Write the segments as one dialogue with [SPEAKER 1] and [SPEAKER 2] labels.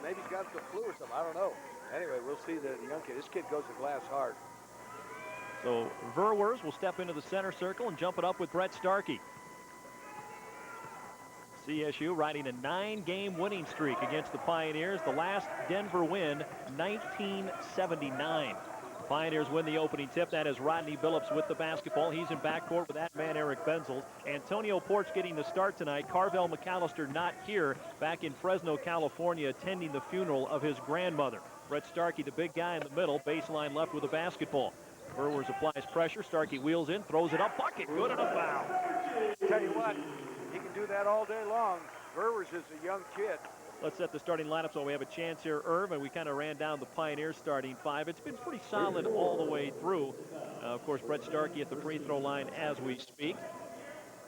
[SPEAKER 1] there. Maybe he's got the flu or something. I don't know. Anyway, we'll see the young kid. This kid goes to glass hard.
[SPEAKER 2] So Verwers will step into the center circle and jump it up with Brett Starkey. CSU riding a 9-game winning streak against the Pioneers. The last Denver win, 1979. Pioneers win the opening tip. That is Rodney Billups with the basketball. He's in backcourt with that man, Eric Benzel. Antonio Porch getting the start tonight. Carvel McAllister not here, back in Fresno, California, attending the funeral of his grandmother. Brett Starkey, the big guy in the middle, baseline left with the basketball. Verwers applies pressure. Starkey wheels in, throws it up, bucket, good, and a foul.
[SPEAKER 1] Tell you what, he can do that all day long. Verwers is a young kid.
[SPEAKER 2] Let's set the starting lineup so we have a chance here, Irv, and we kind of ran down the Pioneers starting five. It's been pretty solid all the way through. Of course, Brett Starkey at the free throw line as we speak.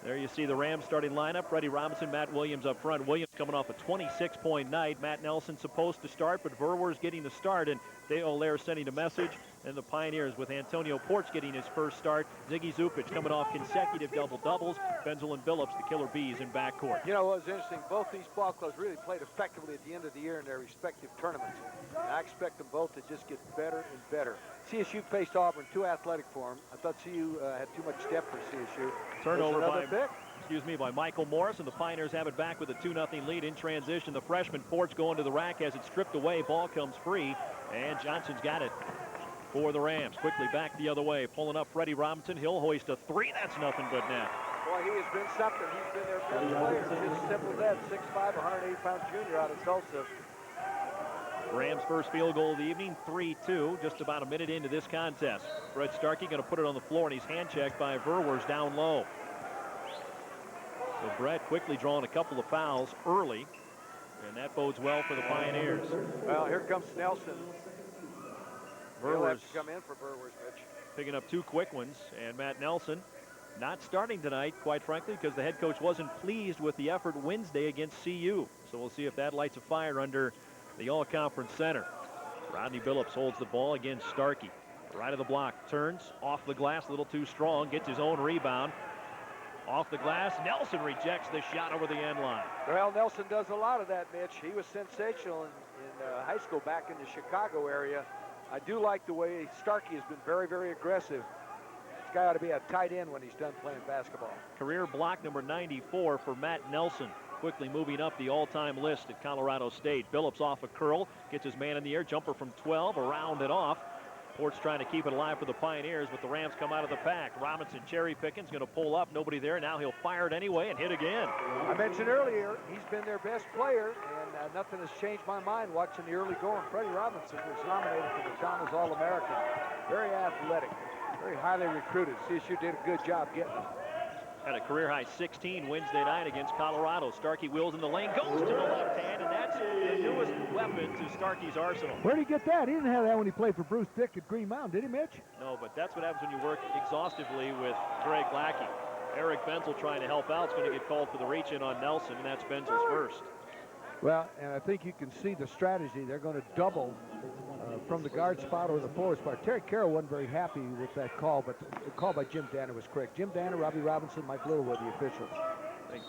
[SPEAKER 2] There you see the Rams starting lineup. Freddie Robinson, Matt Williams up front. Williams coming off a 26-point night. Matt Nelson supposed to start, but Verwers getting the start, and Dale Olaire sending a message. And the Pioneers with Antonio Porch getting his first start. Ziggy Zupic coming off consecutive double-doubles. Benzel and Billups, the Killer Bees, in backcourt.
[SPEAKER 1] You know what was interesting? Both these ball clubs really played effectively at the end of the year in their respective tournaments. And I expect them both to just get better and better. CSU faced Auburn, too athletic for them. I thought CU had too much depth for CSU.
[SPEAKER 2] Turnover by Michael Morris, and the Pioneers have it back with a 2-0 lead in transition. The freshman Porch going to the rack as it's stripped away. Ball comes free, and Johnson's got it for the Rams. Quickly back the other way, pulling up Freddie Robinson. He'll hoist a three. That's nothing but net.
[SPEAKER 1] Boy, he has been something. He's been their best player. Just simple as that. 6'5", 180-pound junior out of Tulsa.
[SPEAKER 2] Rams' first field goal of the evening, 3-2, just about a minute into this contest. Brett Starkey going to put it on the floor, and he's hand-checked by Verwers down low. So Brett quickly drawing a couple of fouls early, and that bodes well for the Pioneers.
[SPEAKER 1] Well, here comes Nelson. He'll have
[SPEAKER 2] Verwers
[SPEAKER 1] to come in for Verwers, Mitch.
[SPEAKER 2] Picking up two quick ones, and Matt Nelson not starting tonight, quite frankly, because the head coach wasn't pleased with the effort Wednesday against CU. So we'll see if that lights a fire under the All-Conference Center. Rodney Billups holds the ball against Starkey. Right of the block, turns off the glass, a little too strong, gets his own rebound. Off the glass, Nelson rejects the shot over the end line.
[SPEAKER 1] Well, Nelson does a lot of that, Mitch. He was sensational in high school back in the Chicago area. I do like the way Starkey has been very, very aggressive. This guy ought to be a tight end when he's done playing basketball.
[SPEAKER 2] Career block number 94 for Matt Nelson. Quickly moving up the all-time list at Colorado State. Billups off a curl, gets his man in the air, jumper from 12, around and off. Porch trying to keep it alive for the Pioneers, but the Rams come out of the pack. Robinson cherry picking's going to pull up, nobody there. Now he'll fire it anyway and hit again.
[SPEAKER 1] I mentioned earlier, he's been their best player, and nothing has changed my mind watching the early going. Freddie Robinson was nominated for the Thomas All-American. Very athletic, very highly recruited. CSU did a good job getting him.
[SPEAKER 2] Had a career-high 16 Wednesday night against Colorado. Starkey wheels in the lane, goes to the left hand, and that's the newest weapon to Starkey's arsenal.
[SPEAKER 3] Where did he get that? He didn't have that when he played for Bruce Dick at Green Mountain, did he, Mitch?
[SPEAKER 2] No, but that's what happens when you work exhaustively with Greg Lackey. Eric Benzel trying to help out is going to get called for the reach-in on Nelson, and that's Benzel's first.
[SPEAKER 3] Well, and I think you can see the strategy. They're going to double from the guard spot or the forward spot. Terry Carroll wasn't very happy with that call, but the call by Jim Danner was correct. Jim Danner, Robbie Robinson, Mike Little were the officials.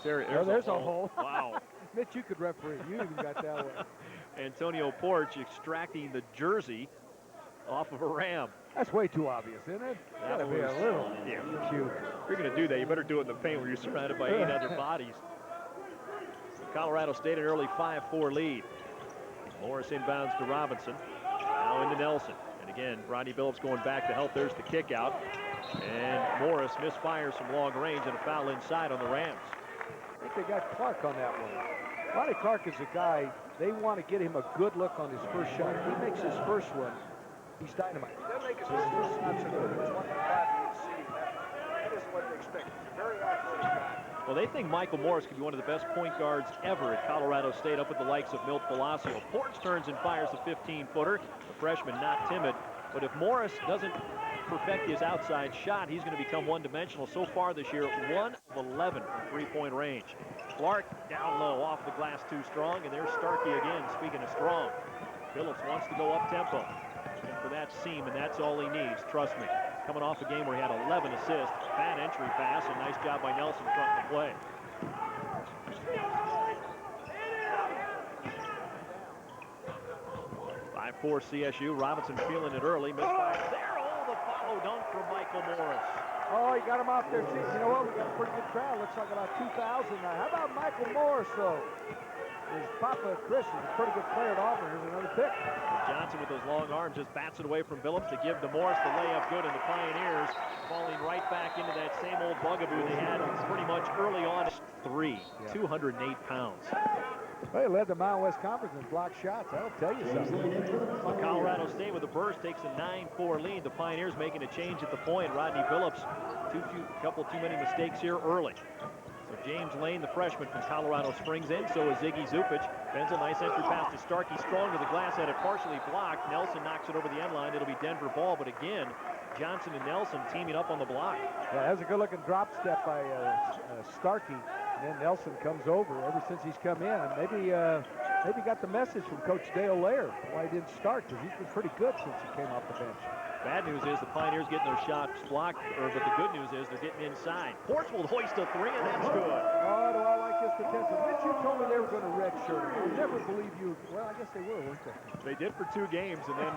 [SPEAKER 2] There's a hole. Wow.
[SPEAKER 3] Mitch, you could referee. You even got that one.
[SPEAKER 2] Antonio Porch extracting the jersey off of a Ram.
[SPEAKER 3] That's way too obvious, isn't it?
[SPEAKER 2] That
[SPEAKER 3] Gotta be a little cute.
[SPEAKER 2] If you're going to do that, you better do it in the paint where you're surrounded by 8 other bodies. Colorado State an early 5-4 lead. Morris inbounds to Robinson. Now into Nelson. And again, Rodney Billups going back to help. There's the kick out. And Morris misfires from long range and a foul inside on the Rams.
[SPEAKER 1] I think they got Clark on that one. Ronnie Clark is a guy, they want to get him a good look on his first shot. If he makes his first one, he's dynamite. He doesn't make his first one, it's not so good. It's 1 5 that isn't what they expect. He's a very athletic guy.
[SPEAKER 2] Well, they think Michael Morris could be one of the best point guards ever at Colorado State, up with the likes of Milt Palacio. Porch turns and fires a 15-footer. The freshman not timid. But if Morris doesn't perfect his outside shot, he's going to become one-dimensional. So far this year, 1 of 11 from three-point range. Clark down low, off the glass too strong, and there's Starkey again, speaking of strong. Billups wants to go up-tempo. And for that seam, and that's all he needs, trust me. Coming off a game where he had 11 assists, bad entry pass, and nice job by Nelson fronting the play. 5-4 CSU. Robinson feeling it early. Missed by there. Oh, the follow dunk from Michael Morris.
[SPEAKER 3] Oh, he got him out there. See, you know what? We got a pretty good crowd. Looks like about 2,000 now. How about Michael Morris, though? His papa, Chris, is a pretty good player at Auburn. Here's another pick.
[SPEAKER 2] Johnson with those long arms just bats it away from Billups to give to Morris. The layup good, and the Pioneers falling right back into that same old bugaboo they had pretty much early on. 208 pounds.
[SPEAKER 3] Well, he led the Mountain West Conference in block shots. That'll tell you something.
[SPEAKER 2] So Colorado State with the burst takes a 9-4 lead. The Pioneers making a change at the point. Rodney Billups, couple too many mistakes here early. So James Lane, the freshman from Colorado Springs, in. So is Ziggy Zupic. Benzel, nice entry pass to Starkey. Strong to the glass, had it partially blocked. Nelson knocks it over the end line. It'll be Denver ball, but again, Johnson and Nelson teaming up on the block.
[SPEAKER 3] Yeah, that was a good-looking drop step by Starkey. And then Nelson comes over ever since he's come in. And maybe got the message from Coach Dale Lair why he didn't start, because he's been pretty good since he came off the bench.
[SPEAKER 2] Bad news is the Pioneers getting their shots blocked, but the good news is they're getting inside. Ports will hoist a three, and that's good.
[SPEAKER 3] Oh, do I like his potential. Mitch, you told me they were going to redshirt him. I never believe you. Well, I guess they were, weren't they?
[SPEAKER 2] They did for 2 games, and then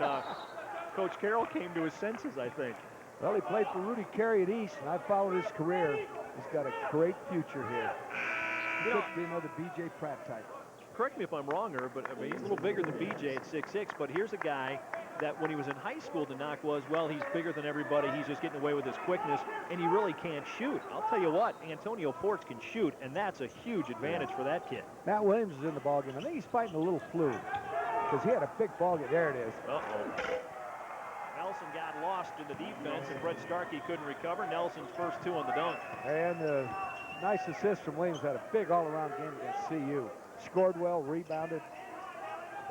[SPEAKER 2] Coach Carroll came to his senses, I think.
[SPEAKER 3] Well, he played for Rudy Carey at East, and I've followed his career. He's got a great future here. He could be another B.J. Pratt type.
[SPEAKER 2] Correct me if I'm wrong, but I mean, he's a little bigger than BJ at 6'6", but here's a guy that when he was in high school, the knock was, well, he's bigger than everybody. He's just getting away with his quickness, and he really can't shoot. I'll tell you what, Antonio Ports can shoot, and that's a huge advantage for that kid.
[SPEAKER 3] Matt Williams is in the ballgame. I think he's fighting a little flu, because he had a big ballgame. There it is.
[SPEAKER 2] Uh-oh. Nelson got lost in the defense, and Brett Starkey couldn't recover. Nelson's first 2 on the dunk.
[SPEAKER 3] And a nice assist from Williams. Had a big all-around game against CU. Scored well, rebounded.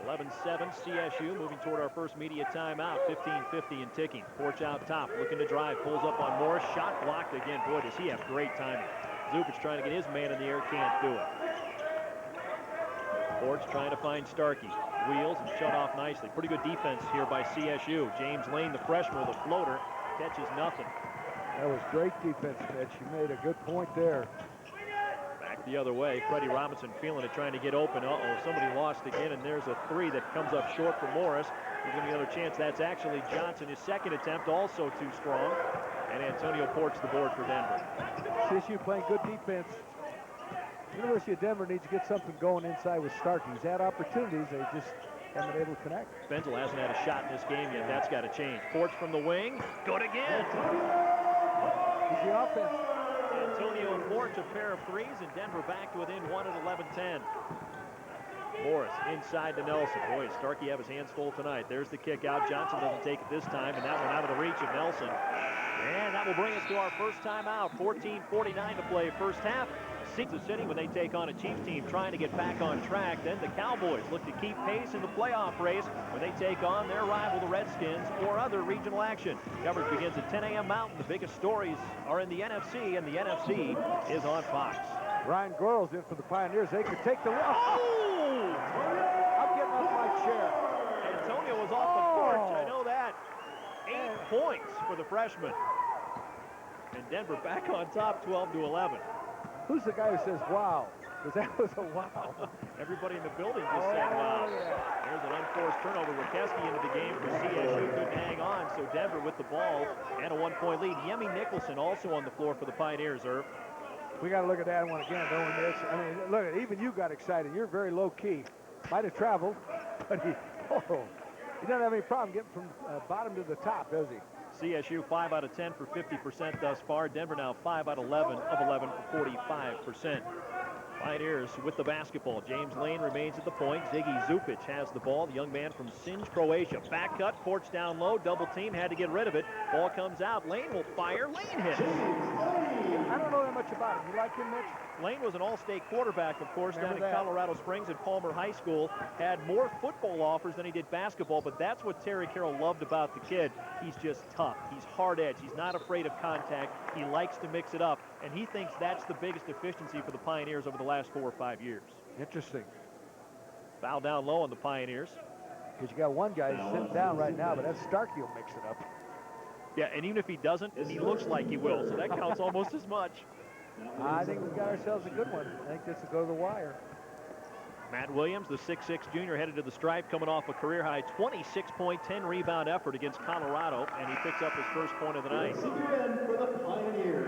[SPEAKER 2] 11-7 CSU moving toward our first media timeout. 15:50 and ticking. Porch out top, looking to drive, pulls up on Morris. Shot blocked again. Boy, does he have great timing. Zupic trying to get his man in the air, can't do it. Porch trying to find Starkey. Wheels and shut off nicely. Pretty good defense here by CSU. James Lane, the freshman with a floater, catches nothing.
[SPEAKER 3] That was great defense, Mitch. You made a good point there.
[SPEAKER 2] Back the other way. Freddie Robinson feeling it, trying to get open. Uh-oh, somebody lost again, and there's a 3 that comes up short for Morris. He's going to get another chance. That's actually Johnson. His second attempt, also too strong. And Antonio Ports the board for Denver.
[SPEAKER 3] CSU playing good defense. University of Denver needs to get something going inside with Starkey. He's had opportunities. They just haven't been able to connect.
[SPEAKER 2] Benzel hasn't had a shot in this game yet. That's got to change. Ports from the wing. Good again.
[SPEAKER 3] He's the offense.
[SPEAKER 2] Antonio and Porch, a pair of 3s, and Denver back to within 1 at 11-10. Morris inside to Nelson. Boy, Starkey have his hands full tonight. There's the kick out. Johnson doesn't take it this time, and that one out of the reach of Nelson. And that will bring us to our first timeout. 14:49 to play first half. Kansas City when they take on a Chiefs team trying to get back on track. Then the Cowboys look to keep pace in the playoff race when they take on their rival, the Redskins, or other regional action. Coverage begins at 10 a.m. Mountain. The biggest stories are in the NFC, and the NFC is on Fox.
[SPEAKER 3] Ryan Gorl's in for the Pioneers. They could take the lead.
[SPEAKER 2] Oh!
[SPEAKER 3] I'm getting off my chair.
[SPEAKER 2] Antonio was off the porch. I know that. 8 points for the freshman. And Denver back on top, 12-11.
[SPEAKER 3] Who's the guy who says wow? Because that was a wow.
[SPEAKER 2] Everybody in the building just said wow.
[SPEAKER 3] Yeah.
[SPEAKER 2] There's an unforced turnover. Rakeski into the game for CSU. Couldn't hang on, so Denver with the ball and a 1-point lead. Yemi Nicholson also on the floor for the Pioneers, Irv.
[SPEAKER 3] We got to look at that one again, don't we, Mitch? I mean, look, even you got excited. You're very low-key. Might have traveled, but he doesn't have any problem getting from bottom to the top, does he?
[SPEAKER 2] CSU 5 out of 10 for 50% thus far. Denver now 5 out of 11 for 45%. Pioneers with the basketball. James Lane remains at the point. Ziggy Zupic has the ball. The young man from Sinj, Croatia. Back cut, Porch down low, double team, had to get rid of it. Ball comes out. Lane will fire. Lane hits.
[SPEAKER 3] I don't know that much about him. You like him, Mitch?
[SPEAKER 2] Lane was an all-state quarterback, of course,
[SPEAKER 3] Remember
[SPEAKER 2] down in
[SPEAKER 3] that.
[SPEAKER 2] Colorado Springs at Palmer High School. Had more football offers than he did basketball, but that's what Terry Carroll loved about the kid. He's just tough. He's hard-edged. He's not afraid of contact. He likes to mix it up, and he thinks that's the biggest efficiency for the Pioneers over the last 4 or 5 years.
[SPEAKER 3] Interesting.
[SPEAKER 2] Foul down low on the Pioneers.
[SPEAKER 3] Because you got one guy sitting down right now, but that Starkey will mix it up.
[SPEAKER 2] Yeah, and even if he doesn't, he looks like he will, so that counts almost as much.
[SPEAKER 3] I think we've got ourselves a good one. I think this will go to the wire.
[SPEAKER 2] Matt Williams, the 6'6 junior, headed to the stripe, coming off a career-high 26-point, 10-rebound effort against Colorado, and he picks up his first point of the night.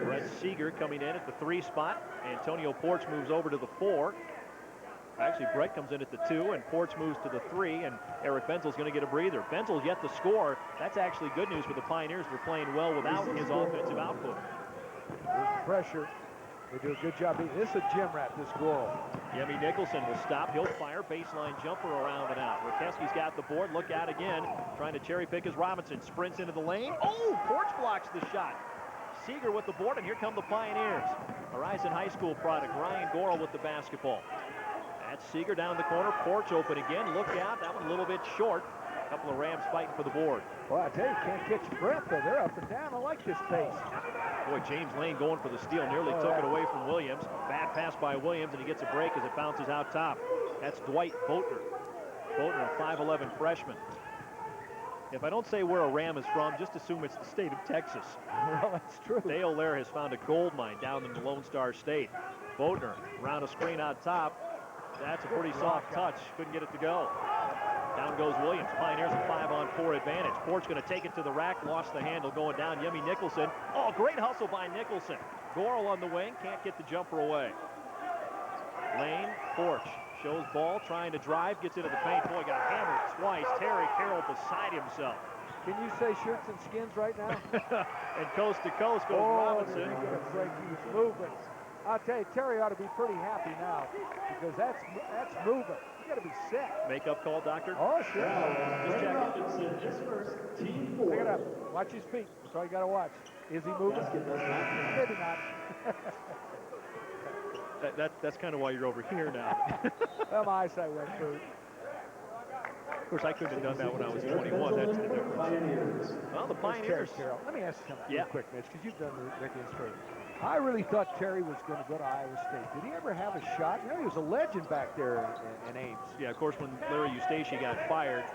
[SPEAKER 2] Brett Seeger coming in at the 3 spot. Antonio Porch moves over to the 4. Actually, Brett comes in at the 2, and Porch moves to the 3, and Eric Benzel's going to get a breather. Benzel yet to score. That's actually good news for the Pioneers. They're playing well without his offensive output.
[SPEAKER 3] There's the pressure. They do a good job. This is a gym rat, this Goro.
[SPEAKER 2] Yemi Nicholson will stop. He'll fire. Baseline jumper around and out. Rakeski's got the board. Look out again. Trying to cherry pick as Robinson sprints into the lane. Oh, Porch blocks the shot. Seeger with the board, and here come the Pioneers. Horizon High School product. Ryan Goro with the basketball. That's Seeger down the corner. Porch open again. Look out. That one a little bit short. A couple of Rams fighting for the board.
[SPEAKER 3] Well, I tell you, can't catch your breath, though. They're up and down. I like this pace.
[SPEAKER 2] Boy, James Lane going for the steal. Nearly took it away from Williams. Bad pass by Williams, and he gets a break as it bounces out top. That's Dwight Boatner. Boatner, a 5'11 freshman. If I don't say where a Ram is from, just assume it's the state of Texas.
[SPEAKER 3] Well, that's true.
[SPEAKER 2] Dale Lair has found a gold mine down in the Lone Star State. Boatner around a screen out top. That's a pretty soft touch. Couldn't get it to go. Down goes Williams. Pioneers a 5-on-4 advantage. Porch going to take it to the rack. Lost the handle going down. Yemi Nicholson. Oh, great hustle by Nicholson. Goro on the wing. Can't get the jumper away. Lane, Porch. Shows ball, trying to drive. Gets into the paint. Boy, got hammered twice. Terry Carroll beside himself.
[SPEAKER 3] Can you say shirts and skins right now?
[SPEAKER 2] And coast to coast goes Robinson.
[SPEAKER 3] Did he get a break? He was moving. I'll tell you, Terry ought to be pretty happy now because that's moving. You got to be set.
[SPEAKER 2] Makeup call, Doctor?
[SPEAKER 3] Oh, sure.
[SPEAKER 2] Just checking.
[SPEAKER 3] Pick it up. Watch his feet. That's all you got to watch. Is he moving? Maybe not.
[SPEAKER 2] That's kind of why you're over here now.
[SPEAKER 3] Well, my eyesight went through.
[SPEAKER 2] Of course, I couldn't have done that when I was 21. That's the difference. Well, the Pioneers.
[SPEAKER 3] Carroll. Let me ask you something real quick, Mitch, because you've done the Ricky and straight. I really thought Terry was going to go to Iowa State. Did he ever have a shot? You know, he was a legend back there in Ames.
[SPEAKER 2] Yeah, of course, when Larry Eustace got fired,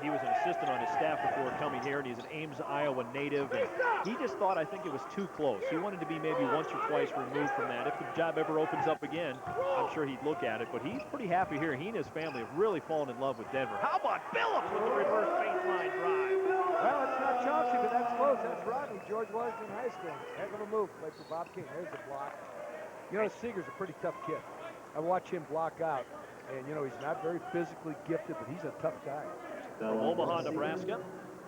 [SPEAKER 2] he was an assistant on his staff before coming here, and he's an Ames, Iowa native. And he just thought, I think it was too close. He wanted to be maybe once or twice removed from that. If the job ever opens up again, I'm sure he'd look at it. But he's pretty happy here. He and his family have really fallen in love with Denver. How about Phillips with the reverse baseline drive?
[SPEAKER 3] Well, it's not Chauncey, but that's close. That's Rodney, George Washington High School. Heck of a move. Played for Bob King. There's the block. You know, Seeger's a pretty tough kid. I watch him block out. And, you know, he's not very physically gifted, but he's a tough guy.
[SPEAKER 2] From Omaha, Nebraska.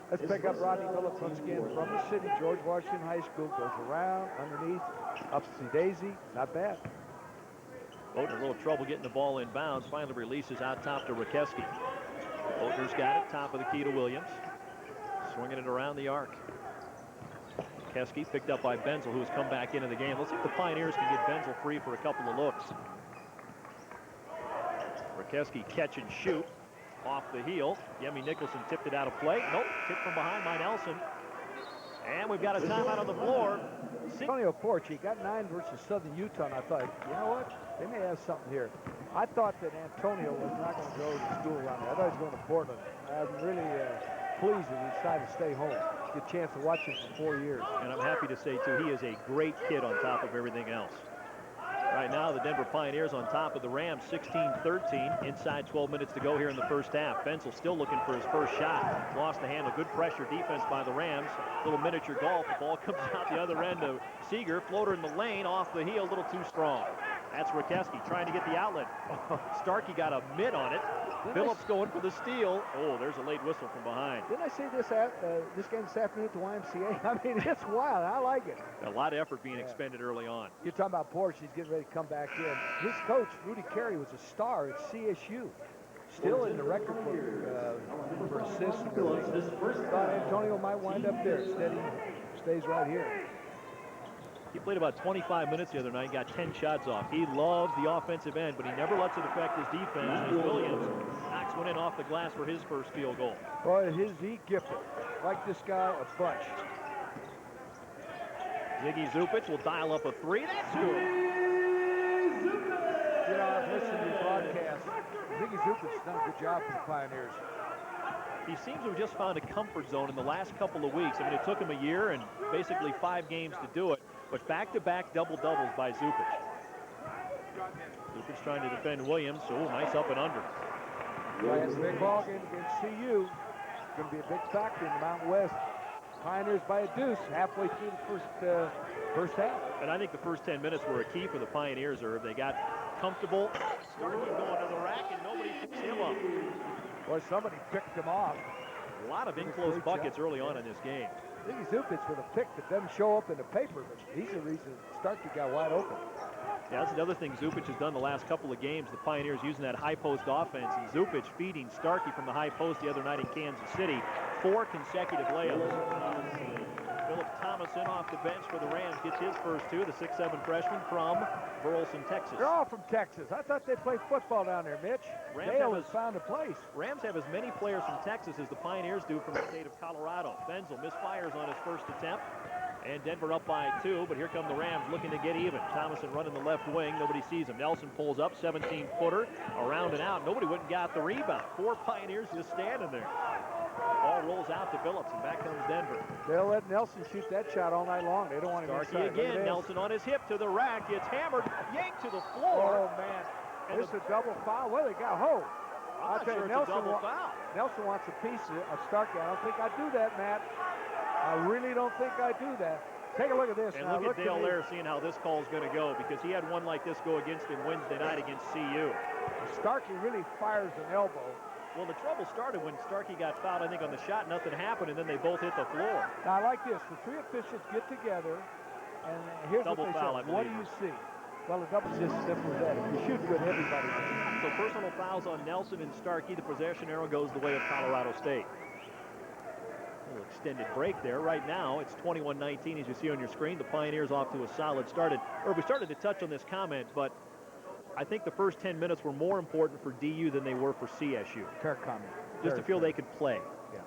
[SPEAKER 3] Let's pick up Rodney Phillips once again from the city. George Washington High School. Goes around, underneath, upsy-daisy. Not bad.
[SPEAKER 2] Boatner, a little trouble getting the ball in bounds. Finally releases out top to Rakeski. Boatner's got it. Top of the key to Williams. Swinging it around the arc. Rakeski picked up by Benzel, who has come back into the game. Let's see if the Pioneers can get Benzel free for a couple of looks. Rakeski catch and shoot. Off the heel. Yemi Nicholson tipped it out of play. Nope. Tipped from behind by Nelson. And we've got a timeout on the floor.
[SPEAKER 3] Antonio Porch, he got 9 versus Southern Utah, and I thought, you know what? They may have something here. I thought that Antonio was not going to go to school around there. I thought he was going to Portland. I'm really pleased that he decided to stay home. Good chance to watch him for 4 years.
[SPEAKER 2] And I'm happy to say, too, he is a great kid on top of everything else. Right now, the Denver Pioneers on top of the Rams, 16-13. Inside 12 minutes to go here in the first half. Benzel still looking for his first shot. Lost the handle. Good pressure defense by the Rams. Little miniature golf. The ball comes out the other end of Seeger. Floater in the lane. Off the heel. A little too strong. That's Rakeski trying to get the outlet. Starkey got a mid on it. Phillips going for the steal. Oh, there's a late whistle from behind.
[SPEAKER 3] Didn't I say this game this afternoon at the YMCA? I mean, it's wild. I like it.
[SPEAKER 2] A lot of effort being expended early on.
[SPEAKER 3] You're talking about Porch. He's getting ready to come back in. His coach, Rudy Carey, was a star at CSU. Still in the record book for assists. Thought Antonio might wind up there. Instead, he stays right here.
[SPEAKER 2] He played about 25 minutes the other night, got 10 shots off. He loves the offensive end, but he never lets it affect his defense. As Williams knocks one in off the glass for his first field goal.
[SPEAKER 3] Boy, he gifted. Like this guy a bunch.
[SPEAKER 2] Ziggy Zupic will dial up a 3. That's good.
[SPEAKER 3] You know, I've listened to your broadcast. Ziggy Zupic's done a good job for the Pioneers.
[SPEAKER 2] He seems to have just found a comfort zone in the last couple of weeks. I mean, it took him a year and basically 5 games to do it, but back-to-back double-doubles by Zupic. Zupich trying to defend Williams. So nice up and under.
[SPEAKER 3] Right, it's a big ball game against CU. It's going to be a big factor in the Mountain West. Pioneers by a deuce halfway through the first half.
[SPEAKER 2] And I think the first 10 minutes were a key for the Pioneers, Irv. They got comfortable, started going to the rack, and nobody picks him up.
[SPEAKER 3] Boy, somebody picked him off.
[SPEAKER 2] A lot of in-close buckets early on in this game.
[SPEAKER 3] Ziggy Zupich with a pick that doesn't show up in the paper, but he's the reason Starkey got wide open.
[SPEAKER 2] Yeah, that's another thing Zupich has done the last couple of games. The Pioneers using that high post offense, and Zupich feeding Starkey from the high post the other night in Kansas City. 4 consecutive layups. Philip Thomason off the bench for the Rams gets his first 2, the 6'7" freshman from Burleson, Texas.
[SPEAKER 3] They're all from Texas. I thought they played football down there, Mitch. Dale has found a place.
[SPEAKER 2] Rams have as many players from Texas as the Pioneers do from the state of Colorado. Benzel misfires on his first attempt. And Denver up by 2, but here come the Rams looking to get even. Thomason running the left wing. Nobody sees him. Nelson pulls up, 17-footer, around and out. Nobody went and got the rebound. 4 Pioneers just standing there. Ball rolls out to Phillips, and back comes Denver.
[SPEAKER 3] They'll let Nelson shoot that shot all night long. They don't want him
[SPEAKER 2] Starkey
[SPEAKER 3] inside.
[SPEAKER 2] again. Nelson on his hip to the rack. Gets hammered, yanked to the floor.
[SPEAKER 3] Oh, man. This is a double foul. Well, they got hold.
[SPEAKER 2] I'm not sure it's a double foul.
[SPEAKER 3] Nelson wants a piece of Starkey. I don't think I do that, Matt. I really don't think I do that. Take a look at this.
[SPEAKER 2] And
[SPEAKER 3] now,
[SPEAKER 2] look at Dale there seeing how this call is going to go, because he had one like this go against him Wednesday night against CU.
[SPEAKER 3] Starkey really fires an elbow.
[SPEAKER 2] Well, the trouble started when Starkey got fouled, I think, on the shot. Nothing happened, and then they both hit the floor.
[SPEAKER 3] Now, I like this. The 3 officials get together, and here's
[SPEAKER 2] double
[SPEAKER 3] what they
[SPEAKER 2] foul,
[SPEAKER 3] say. What do you see? Well, a double's just as simple as that. If you shoot good, everybody wins.
[SPEAKER 2] So personal fouls on Nelson and Starkey. The possession arrow goes the way of Colorado State. A little extended break there. Right now, it's 21-19, as you see on your screen. The Pioneers off to a solid start. We started to touch on this comment, but I think the first 10 minutes were more important for DU than they were for CSU.
[SPEAKER 3] Fair comment.
[SPEAKER 2] Just to feel they could play.
[SPEAKER 3] Yeah.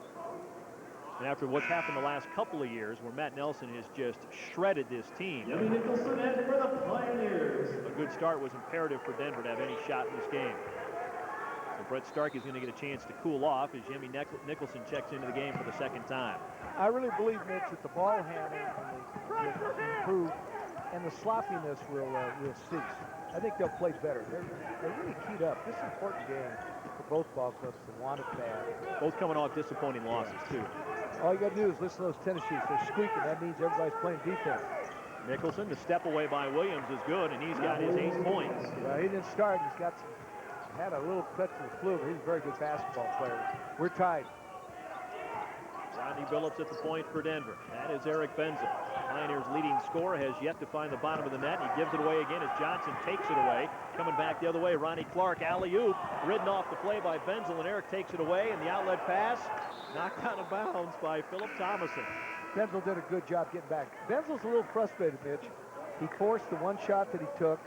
[SPEAKER 2] And after what's happened the last couple of years, where Matt Nelson has just shredded this team,
[SPEAKER 4] Yemi Nicholson in for the Pioneers.
[SPEAKER 2] a good start was imperative for Denver to have any shot in this game. So Brett Starkey is going to get a chance to cool off as Yemi Nicholson checks into the game for the second time.
[SPEAKER 3] I really believe, Mitch, that the ball handling will improve and the sloppiness will cease. I think they'll play better. They're really keyed up. This is an important game for both ball clubs that want it bad.
[SPEAKER 2] Both coming off disappointing losses, too.
[SPEAKER 3] All you got to do is listen to those tennis shoes. They're squeaking. That means everybody's playing defense.
[SPEAKER 2] Nicholson, the step away by Williams is good, and he's got his 8 points.
[SPEAKER 3] Well, he didn't start. He's got had a little touch of the flu, but he's a very good basketball player. We're tied.
[SPEAKER 2] Rodney Billups at the point for Denver. That is Eric Benzel. Pioneers' leading scorer has yet to find the bottom of the net. He gives it away again as Johnson takes it away. Coming back the other way, Ronnie Clark, alley-oop, ridden off the play by Benzel, and Eric takes it away, and the outlet pass knocked out of bounds by Philip Thomason.
[SPEAKER 3] Benzel did a good job getting back. Benzel's a little frustrated, Mitch. He forced the one shot that he took,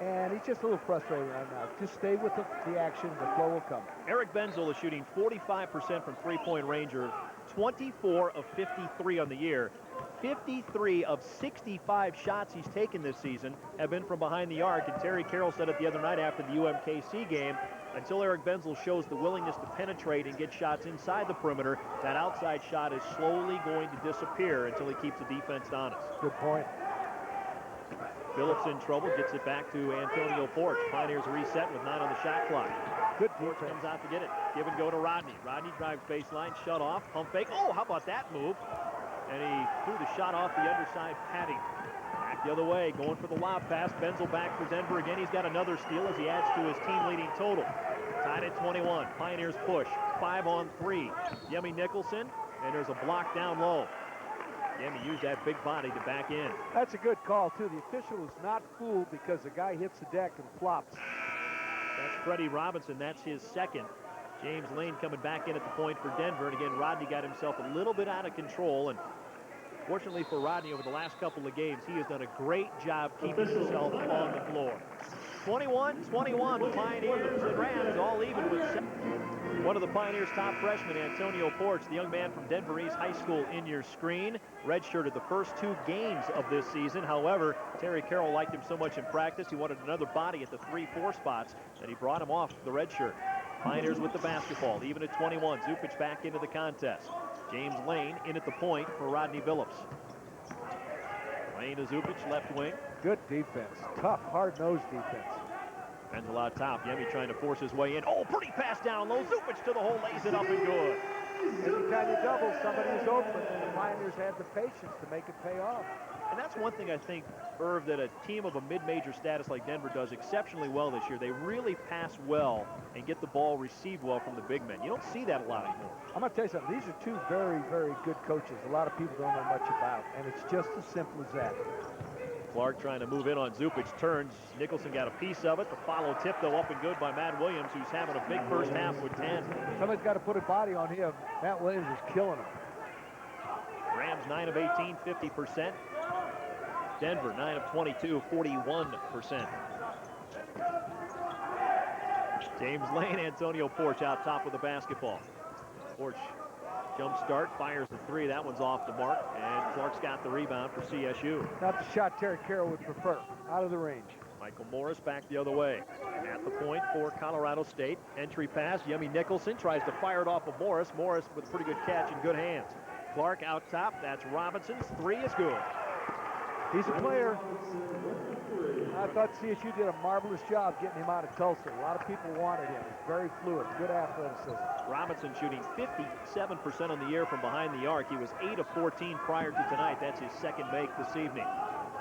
[SPEAKER 3] and he's just a little frustrated right now. Just stay with the action, the flow will come.
[SPEAKER 2] Eric Benzel is shooting 45% from three-point range, 24 of 53 on the year. 53 of 65 shots he's taken this season have been from behind the arc, and Terry Carroll said it the other night after the UMKC game, until Eric Benzel shows the willingness to penetrate and get shots inside the perimeter, that outside shot is slowly going to disappear until he keeps the defense honest.
[SPEAKER 3] Good point.
[SPEAKER 2] Phillips in trouble, gets it back to Antonio Porch. Pioneers reset with 9 on the shot clock.
[SPEAKER 3] Good
[SPEAKER 2] Porch
[SPEAKER 3] defense.
[SPEAKER 2] comes out to get it. Give and go to Rodney. Rodney drives baseline, shut off, pump fake. Oh, how about that move? And he threw the shot off the underside padding. Back the other way, going for the lob pass. Benzel back for Denver again. He's got another steal as he adds to his team-leading total. Tied at 21. Pioneers push. 5 on 3. Yemi Nicholson, and there's a block down low. Yemi used that big body to back in.
[SPEAKER 3] That's a good call, too. The official is not fooled because the guy hits the deck and flops.
[SPEAKER 2] That's Freddie Robinson. That's his second. James Lane coming back in at the point for Denver. And again, Rodney got himself a little bit out of control. And fortunately for Rodney, over the last couple of games, he has done a great job keeping himself on the floor. 21-21, Pioneers and Rams all even with 7. One of the Pioneers' top freshmen, Antonio Porch, the young man from Denver East High School, in your screen. Redshirted the first 2 games of this season. However, Terry Carroll liked him so much in practice, he wanted another body at the 3-4 spots, and he brought him off the red shirt. Pioneers with the basketball, even at 21. Zupich back into the contest. James Lane in at the point for Rodney Billups. Lane to Zupic, left wing.
[SPEAKER 3] Good defense. Tough, hard-nosed defense.
[SPEAKER 2] Benzel out top. Yemi trying to force his way in. Oh, pretty pass down low. Zupic to the hole, lays it up and good.
[SPEAKER 3] Every time you double, somebody is open. The Pioneers had the patience to make it pay off.
[SPEAKER 2] And that's one thing I think, Irv, that a team of a mid-major status like Denver does exceptionally well this year. They really pass well and get the ball received well from the big men. You don't see that a lot anymore.
[SPEAKER 3] I'm going to tell you something. These are two very, very good coaches. A lot of people don't know much about, and it's just as simple as that.
[SPEAKER 2] Clark trying to move in on Zupic, turns. Nicholson got a piece of it. The follow tip, though, up and good by Matt Williams, who's having a big first half with 10.
[SPEAKER 3] Somebody's got to put a body on him. Matt Williams is killing him.
[SPEAKER 2] Rams 9 of 18, 50%. Denver 9 of 22, 41%. James Lane, Antonio Porch out top with the basketball. Porch jump start, fires the three. That one's off the mark, and Clark's got the rebound for CSU.
[SPEAKER 3] Not the shot Terry Carroll would prefer. Out of the range.
[SPEAKER 2] Michael Morris back the other way. At the point for Colorado State. Entry pass. Yemi Nicholson tries to fire it off of Morris. Morris with a pretty good catch and good hands. Clark out top. That's Robinson's. Three is good.
[SPEAKER 3] He's a player. I thought CSU did a marvelous job getting him out of Tulsa. A lot of people wanted him. He's very fluid, good athleticism.
[SPEAKER 2] Robinson shooting 57% on the year from behind the arc. He was 8 of 14 prior to tonight. That's his second make this evening.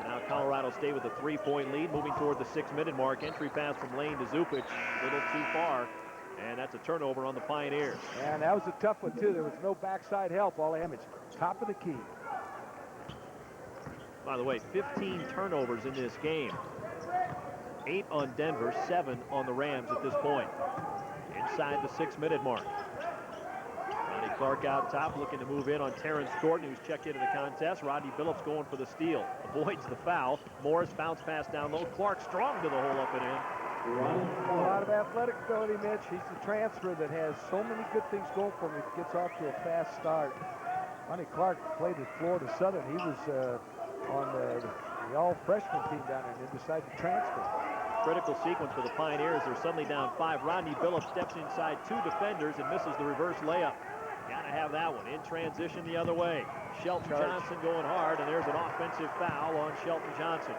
[SPEAKER 2] Now Colorado State with a 3-point lead, moving toward the 6-minute mark. Entry pass from Lane to Zupic, a little too far, and that's a turnover on the Pioneers.
[SPEAKER 3] And that was a tough one, too. There was no backside help. All damage. Top of the key.
[SPEAKER 2] By the way, 15 turnovers in this game. 8 on Denver, 7 on the Rams at this point. Inside the 6-minute mark. Rodney Clark out top, looking to move in on Terrence Gordon, who's checked into the contest. Rodney Billups going for the steal. Avoids the foul. Morris bounce pass down low. Clark strong to the hole, up and in.
[SPEAKER 3] A lot of athletic ability, Mitch. He's the transfer that has so many good things going for him. He gets off to a fast start. Rodney Clark played at Florida Southern. He was on the all-freshman team down there and then decided to transfer.
[SPEAKER 2] Critical sequence for the Pioneers. They're suddenly down 5. Rodney Billups steps inside 2 defenders and misses the reverse layup. Gotta have that one. In transition the other way. Shelton Johnson going hard, and there's an offensive foul on Shelton Johnson.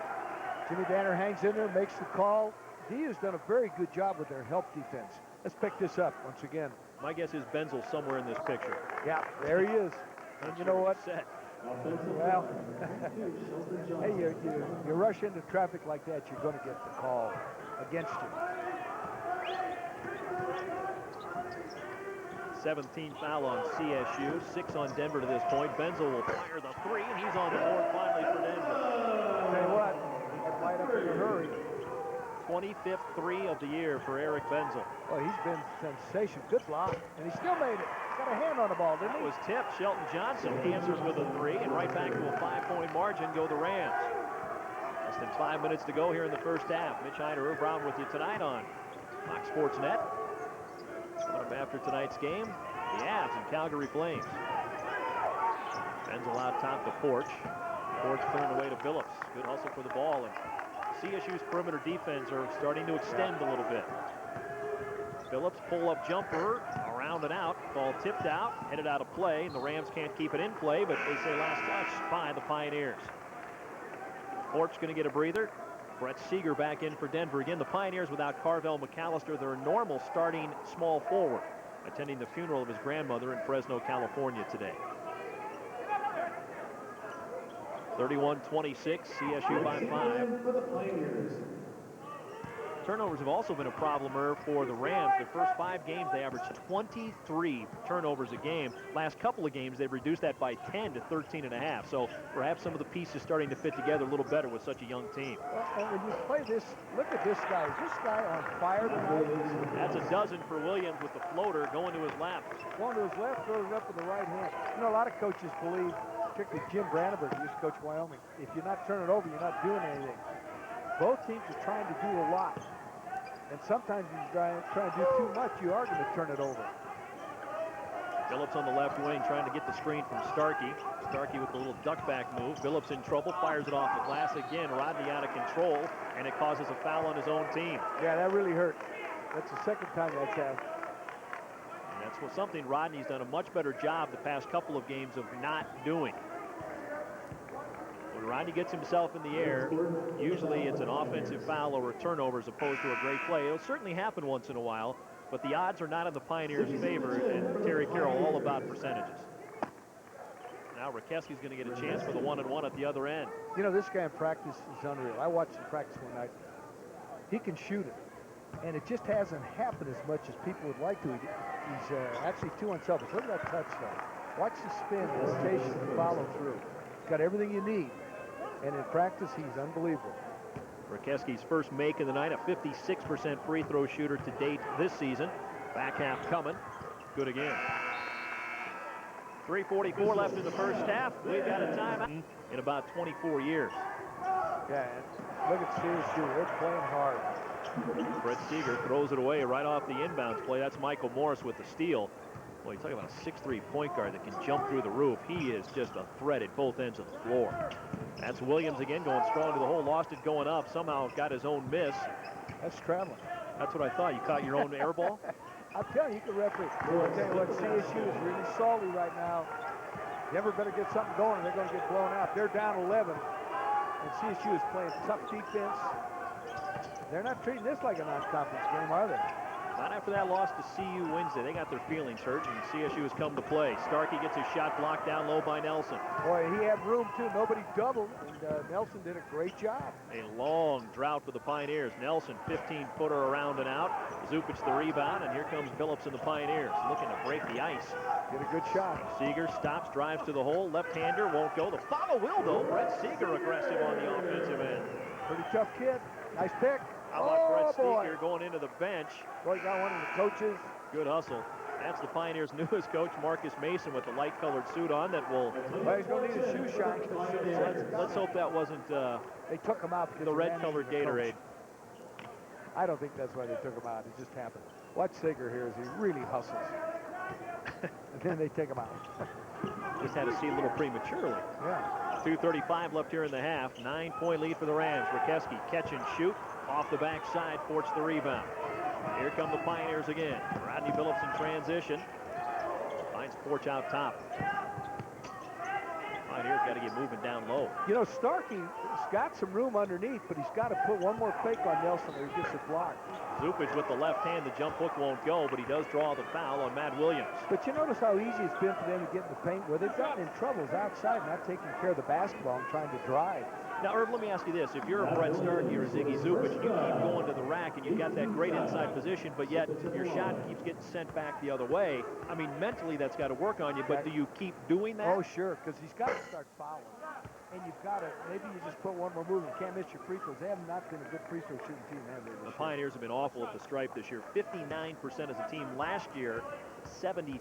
[SPEAKER 3] Jimmy Danner hangs in there, makes the call. He has done a very good job with their help defense. Let's pick this up once again.
[SPEAKER 2] My guess is Benzel somewhere in this picture.
[SPEAKER 3] Yeah, there he is. And you know what?
[SPEAKER 2] Set.
[SPEAKER 3] Well, hey, you rush into traffic like that, you're going to get the call against you.
[SPEAKER 2] 17th foul on CSU, 6 on Denver to this point. Benzel will fire the 3, and he's on the board finally for Denver.
[SPEAKER 3] I'll tell you what, he can light up in a hurry.
[SPEAKER 2] 25th 3 of the year for Eric Benzel.
[SPEAKER 3] Well, he's been sensational. Good block, and he still made it. Got a hand on the ball, didn't
[SPEAKER 2] That
[SPEAKER 3] he?
[SPEAKER 2] was tipped. Shelton Johnson answers with a 3, and right back to a 5-point margin go the Rams. Less than 5 minutes to go here in the first half. Mitch Hyder, Irv Brown with you tonight on Fox Sports Net. Coming up after tonight's game, the Avs and Calgary Flames. Benzel out top to Porch. Porch clearing away to Billups. Good hustle for the ball, and CSU's perimeter defense are starting to extend a little bit. Billups pull-up jumper, around and out, ball tipped out, headed out of play, and the Rams can't keep it in play, but they say last touch by the Pioneers. Porch going to get a breather. Brett Seeger back in for Denver. Again, the Pioneers without Carvel McAllister, their normal starting small forward, attending the funeral of his grandmother in Fresno, California today. 31-26, CSU by 5. Turnovers have also been a problem for the Rams. Their first 5 games, they averaged 23 turnovers a game. Last couple of games, they've reduced that by 10 to 13.5. So perhaps some of the pieces starting to fit together a little better with such a young team.
[SPEAKER 3] Well, and when you play this, look at this guy. Is this guy on fire tonight?
[SPEAKER 2] That's a dozen for Williams with the floater going to his left.
[SPEAKER 3] Going to his left, throws it up with the right hand. You know, a lot of coaches believe, particularly Jim Brandenburg, who used to coach Wyoming, if you're not turning it over, you're not doing anything. Both teams are trying to do a lot. And sometimes if you're trying to do too much, you are going to turn it over.
[SPEAKER 2] Billups on the left wing trying to get the screen from Starkey. Starkey with a little duck back move. Billups in trouble, fires it off the glass again. Rodney out of control, and it causes a foul on his own team.
[SPEAKER 3] Yeah, that really hurt. That's the second time that's happened.
[SPEAKER 2] And that's something Rodney's done a much better job the past couple of games of not doing. When Rodney gets himself in the air, usually it's an offensive foul or a turnover as opposed to a great play. It'll certainly happen once in a while, but the odds are not in the Pioneers' favor, and Terry Carroll all about percentages. Now Rakeski's going to get a chance for the 1-and-1 at the other end.
[SPEAKER 3] You know, this guy in practice is unreal. I watched him practice one night. He can shoot it, and it just hasn't happened as much as people would like to. He's actually too unselfish. Look at that touch, though. Watch the spin, the hesitation, the follow through. He's got everything you need, and in practice, he's unbelievable.
[SPEAKER 2] Rakeski's first make of the night, a 56% free throw shooter to date this season. Back half coming. Good again. 3:44 left in the first half. We've got a timeout in about 24 years.
[SPEAKER 3] Yeah, and look at CSU. They're playing hard.
[SPEAKER 2] Brett Seeger throws it away right off the inbounds play. That's Michael Morris with the steal. Well, you talk about a 6'3" point guard that can jump through the roof. He is just a threat at both ends of the floor. That's Williams again going strong to the hole. Lost it going up. Somehow got his own miss.
[SPEAKER 3] That's traveling.
[SPEAKER 2] That's what I thought. You caught your own air ball?
[SPEAKER 3] I'm telling you, you can referee. I'll tell you what, CSU is really salty right now. Denver better get something going, or they're going to get blown out. They're down 11, and CSU is playing tough defense. They're not treating this like a non-conference game, are they?
[SPEAKER 2] Not after that loss to CU Wednesday. They got their feelings hurt, and CSU has come to play. Starkey gets his shot blocked down low by Nelson.
[SPEAKER 3] Boy, he had room, too. Nobody doubled, and Nelson did a great job.
[SPEAKER 2] A long drought for the Pioneers. Nelson, 15-footer around and out. Zupic the rebound, and here comes Billups and the Pioneers looking to break the ice.
[SPEAKER 3] Get a good shot.
[SPEAKER 2] Seeger stops, drives to the hole. Left-hander won't go. The follow will, though. Brett Seeger aggressive on the offensive end.
[SPEAKER 3] Pretty tough kid. Nice pick.
[SPEAKER 2] How about Brett Seeger going into the bench?
[SPEAKER 3] Boy, got one of the coaches.
[SPEAKER 2] Good hustle. That's the Pioneers' newest coach, Marcus Mason, with the light-colored suit on that will...
[SPEAKER 3] Well, he's going to need a shoe shine.
[SPEAKER 2] Let's hope that wasn't
[SPEAKER 3] they took him out because
[SPEAKER 2] the red-colored Gatorade.
[SPEAKER 3] I don't think that's why they took him out. It just happened. Watch Seeger here as he really hustles. And then they take him out.
[SPEAKER 2] Just had to see a little prematurely.
[SPEAKER 3] Yeah.
[SPEAKER 2] 2:35 left here in the half. 9-point lead for the Rams. Rakeski catch and shoot. Off the backside, Forts the rebound. Here come the Pioneers again. Rodney Billups in transition. Finds Forts out top. Pioneers got to get moving down low.
[SPEAKER 3] You know, Starkey's got some room underneath, but he's got to put one more fake on Nelson or he gets it blocked.
[SPEAKER 2] Zupic with the left hand. The jump hook won't go, but he does draw the foul on Matt Williams.
[SPEAKER 3] But you notice how easy it's been for them to get in the paint where they've gotten in troubles outside, not taking care of the basketball and trying to drive.
[SPEAKER 2] Now, Irv, let me ask you this. If you're a Brett Starkey or a Ziggy Zupic, you keep going to the rack and you've got that great inside position, but yet your shot keeps getting sent back the other way. I mean, mentally that's got to work on you, but do you keep doing that?
[SPEAKER 3] Oh, sure, because he's got to start fouling. And you've got to, maybe you just put one more move and can't miss your free throws. They have not been a good free throw shooting team, have they?
[SPEAKER 2] The Pioneers have been awful at the stripe this year. 59% as a team. Last year, 73%.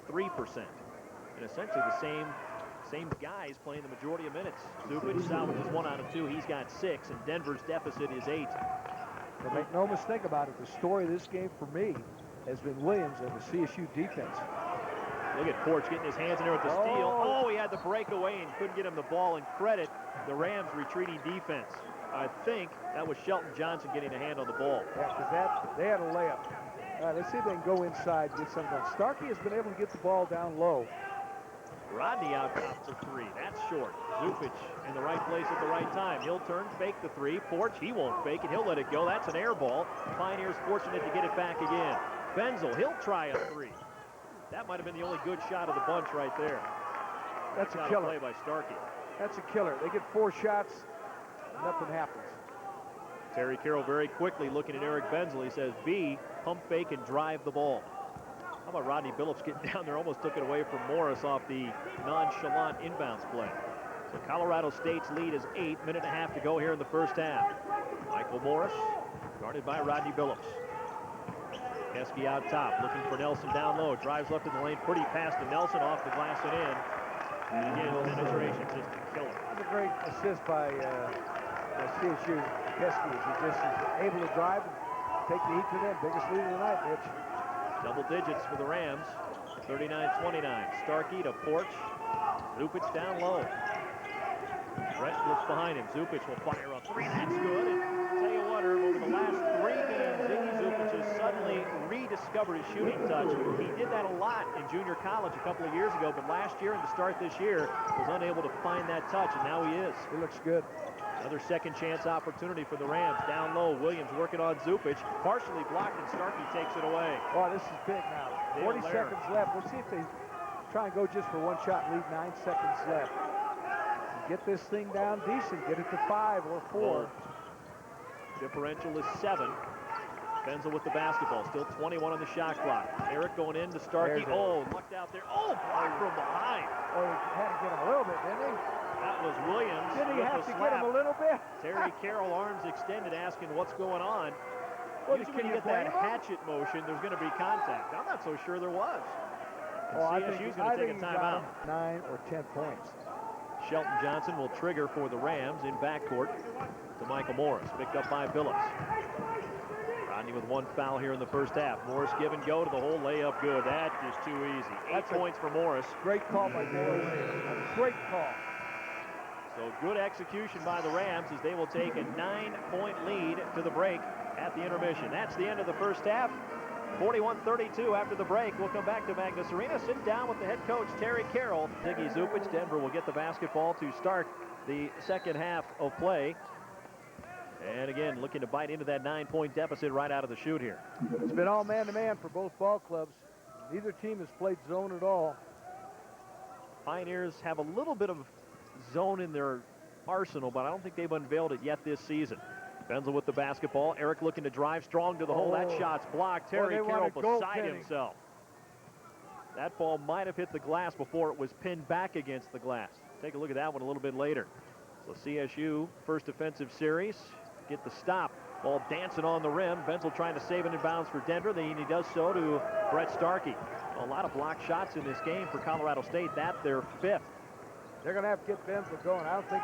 [SPEAKER 2] And essentially the same guys playing the majority of minutes. Zupic salvages 1 out of 2. He's got 6, and Denver's deficit is 8.
[SPEAKER 3] But make no mistake about it, the story of this game for me has been Williams and the CSU defense.
[SPEAKER 2] Look at Porch getting his hands in there with the steal. Oh, he had the breakaway and couldn't get him the ball. And credit the Rams' retreating defense. I think that was Shelton Johnson getting a hand on the ball.
[SPEAKER 3] Yeah, because they had a layup. All right, let's see if they can go inside and get something done. Starkey has been able to get the ball down low.
[SPEAKER 2] Rodney out top for 3. That's short. Zupic in the right place at the right time. He'll turn, fake the 3. Porch, he won't fake it. He'll let it go. That's an air ball. Pioneers fortunate to get it back again. Benzel, he'll try a 3. That might have been the only good shot of the bunch right there.
[SPEAKER 3] That's a
[SPEAKER 2] not
[SPEAKER 3] killer.
[SPEAKER 2] A play by Starkey.
[SPEAKER 3] That's a killer. They get 4 shots, nothing happens.
[SPEAKER 2] Terry Carroll very quickly looking at Eric Benzel. He says, B, pump fake and drive the ball. How about Rodney Billups getting down there? Almost took it away from Morris off the nonchalant inbounds play. So Colorado State's lead is 8. Minute and a half to go here in the first half. Michael Morris, guarded by Rodney Billups. Keski out top, looking for Nelson down low. Drives left in the lane, pretty pass to Nelson, off the glass and in. And again, penetration, just a killer.
[SPEAKER 3] That's a great assist by CSU. Keski is just able to drive and take the heat to them. Biggest lead of the night, Rich.
[SPEAKER 2] Double digits for the Rams. 39-29. Starkey to Porch. Zupic down low. Brett looks behind him. Zupic will fire a 3. That's good. And tell you what, Irv, over the last 3 games, Ziggy Zupic has suddenly rediscovered rediscovered his shooting touch. He did that a lot in junior college a couple of years ago, but last year and to start this year was unable to find that touch, and now he is.
[SPEAKER 3] He looks good.
[SPEAKER 2] Another second chance opportunity for the Rams. Down low, Williams working on Zupic. Partially blocked, and Starkey takes it away.
[SPEAKER 3] Oh, this is big now. 40 seconds left. Let's see if they try and go just for one shot and leave 9 seconds left. Get this thing down decent. Get it to 5 or 4.
[SPEAKER 2] Differential is 7. Benzel with the basketball. Still 21 on the shot clock. Eric going in to Starkey. Oh, lucked out there. Oh, blocked from behind.
[SPEAKER 3] Oh, he had to get him a little bit, didn't he?
[SPEAKER 2] That was Williams.
[SPEAKER 3] Didn't he
[SPEAKER 2] with
[SPEAKER 3] have
[SPEAKER 2] the
[SPEAKER 3] to
[SPEAKER 2] slap.
[SPEAKER 3] get him a little bit?
[SPEAKER 2] Terry Carroll, arms extended, asking what's going on.
[SPEAKER 3] Well,
[SPEAKER 2] Usually when you get that hatchet motion, there's going to be contact. I'm not so sure there was. CSU's going to take a timeout.
[SPEAKER 3] 9 or 10 points.
[SPEAKER 2] Shelton Johnson will trigger for the Rams in backcourt to Michael Morris. Picked up by Billups. Rodney with 1 foul here in the first half. Morris give and go to the hole. Layup good. That is too easy. 8 points for Morris.
[SPEAKER 3] Great call by Morris. A great call.
[SPEAKER 2] So good execution by the Rams as they will take a 9-point lead to the break at the intermission. That's the end of the first half. 41-32 after the break. We'll come back to Magnus Arena, sit down with the head coach, Terry Carroll. Ziggy Zupic. Denver will get the basketball to start the second half of play. And again, looking to bite into that 9-point deficit right out of the chute here.
[SPEAKER 3] It's been all man-to-man for both ball clubs. Neither team has played zone at all.
[SPEAKER 2] Pioneers have a little bit of zone in their arsenal, but I don't think they've unveiled it yet this season. Benzel with the basketball. Eric looking to drive strong to the hole. That shot's blocked. Terry Carroll beside himself. That ball might have hit the glass before it was pinned back against the glass. Take a look at that one a little bit later. So CSU, first defensive series, get the stop. Ball dancing on the rim. Benzel trying to save it in bounds for Denver. And he does so to Brett Starkey. A lot of blocked shots in this game for Colorado State. That's their 5th.
[SPEAKER 3] They're going to have to get Benzel going. I don't think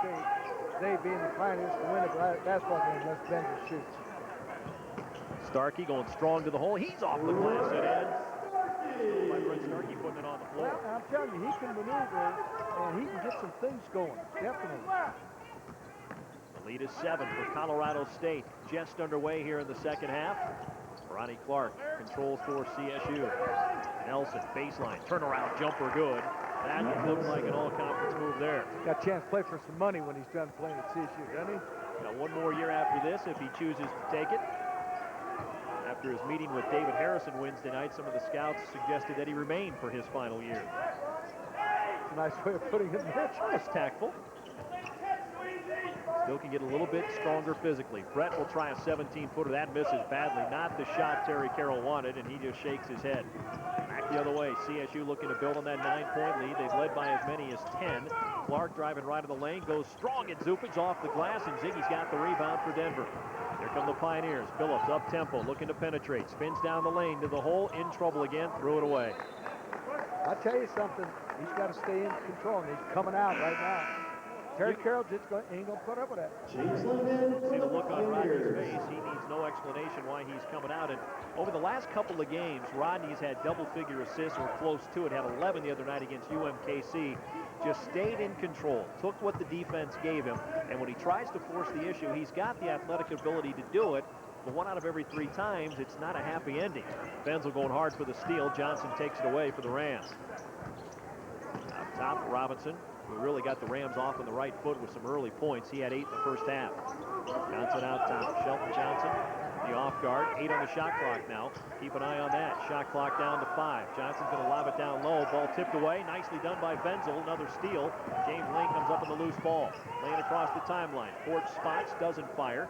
[SPEAKER 3] they being the Pioneers, can win a basketball game unless Benzel shoots.
[SPEAKER 2] Starkey going strong to the hole. He's off the glass at end. By Brett Starkey putting it on the floor.
[SPEAKER 3] Well, I'm telling you, he can maneuver, and he can get some things going. Definitely.
[SPEAKER 2] The lead is 7 for Colorado State. Just underway here in the second half. Ronnie Clark controls for CSU. Nelson, baseline, turnaround jumper good. That looks like an all-conference move there.
[SPEAKER 3] Got a chance to play for some money when he's done playing at CSU, doesn't he?
[SPEAKER 2] Got 1 more year after this if he chooses to take it. After his meeting with David Harrison Wednesday night, some of the scouts suggested that he remain for his final year.
[SPEAKER 3] It's a nice way of putting it, Mitch.
[SPEAKER 2] That's tactful. Still can get a little bit stronger physically. Brett will try a 17-footer. That misses badly. Not the shot Terry Carroll wanted, and he just shakes his head. Back the other way. CSU looking to build on that 9-point lead. They've led by as many as 10. Clark driving right in the lane. Goes strong, and Zupic off the glass, and Ziggy's got the rebound for Denver. Here come the Pioneers. Billups up-tempo, looking to penetrate. Spins down the lane to the hole. In trouble again. Threw it away.
[SPEAKER 3] I'll tell you something. He's got to stay in control, and he's coming out right now. Terry Carroll just ain't going to put up with that.
[SPEAKER 2] See the look on Rodney's face. He needs no explanation why he's coming out. And over the last couple of games, Rodney's had double-figure assists or close to it. Had 11 the other night against UMKC. Just stayed in control. Took what the defense gave him. And when he tries to force the issue, he's got the athletic ability to do it. But 1 out of every 3 times, it's not a happy ending. Benzel going hard for the steal. Johnson takes it away for the Rams. Up top, Robinson, who really got the Rams off on the right foot with some early points. He had 8 in the first half. Johnson out top. Shelton Johnson, the off guard. 8 on the shot clock now. Keep an eye on that. Shot clock down to 5. Johnson's going to lob it down low. Ball tipped away. Nicely done by Benzel. Another steal. James Lane comes up with the loose ball. Lane across the timeline. Ford spots, doesn't fire.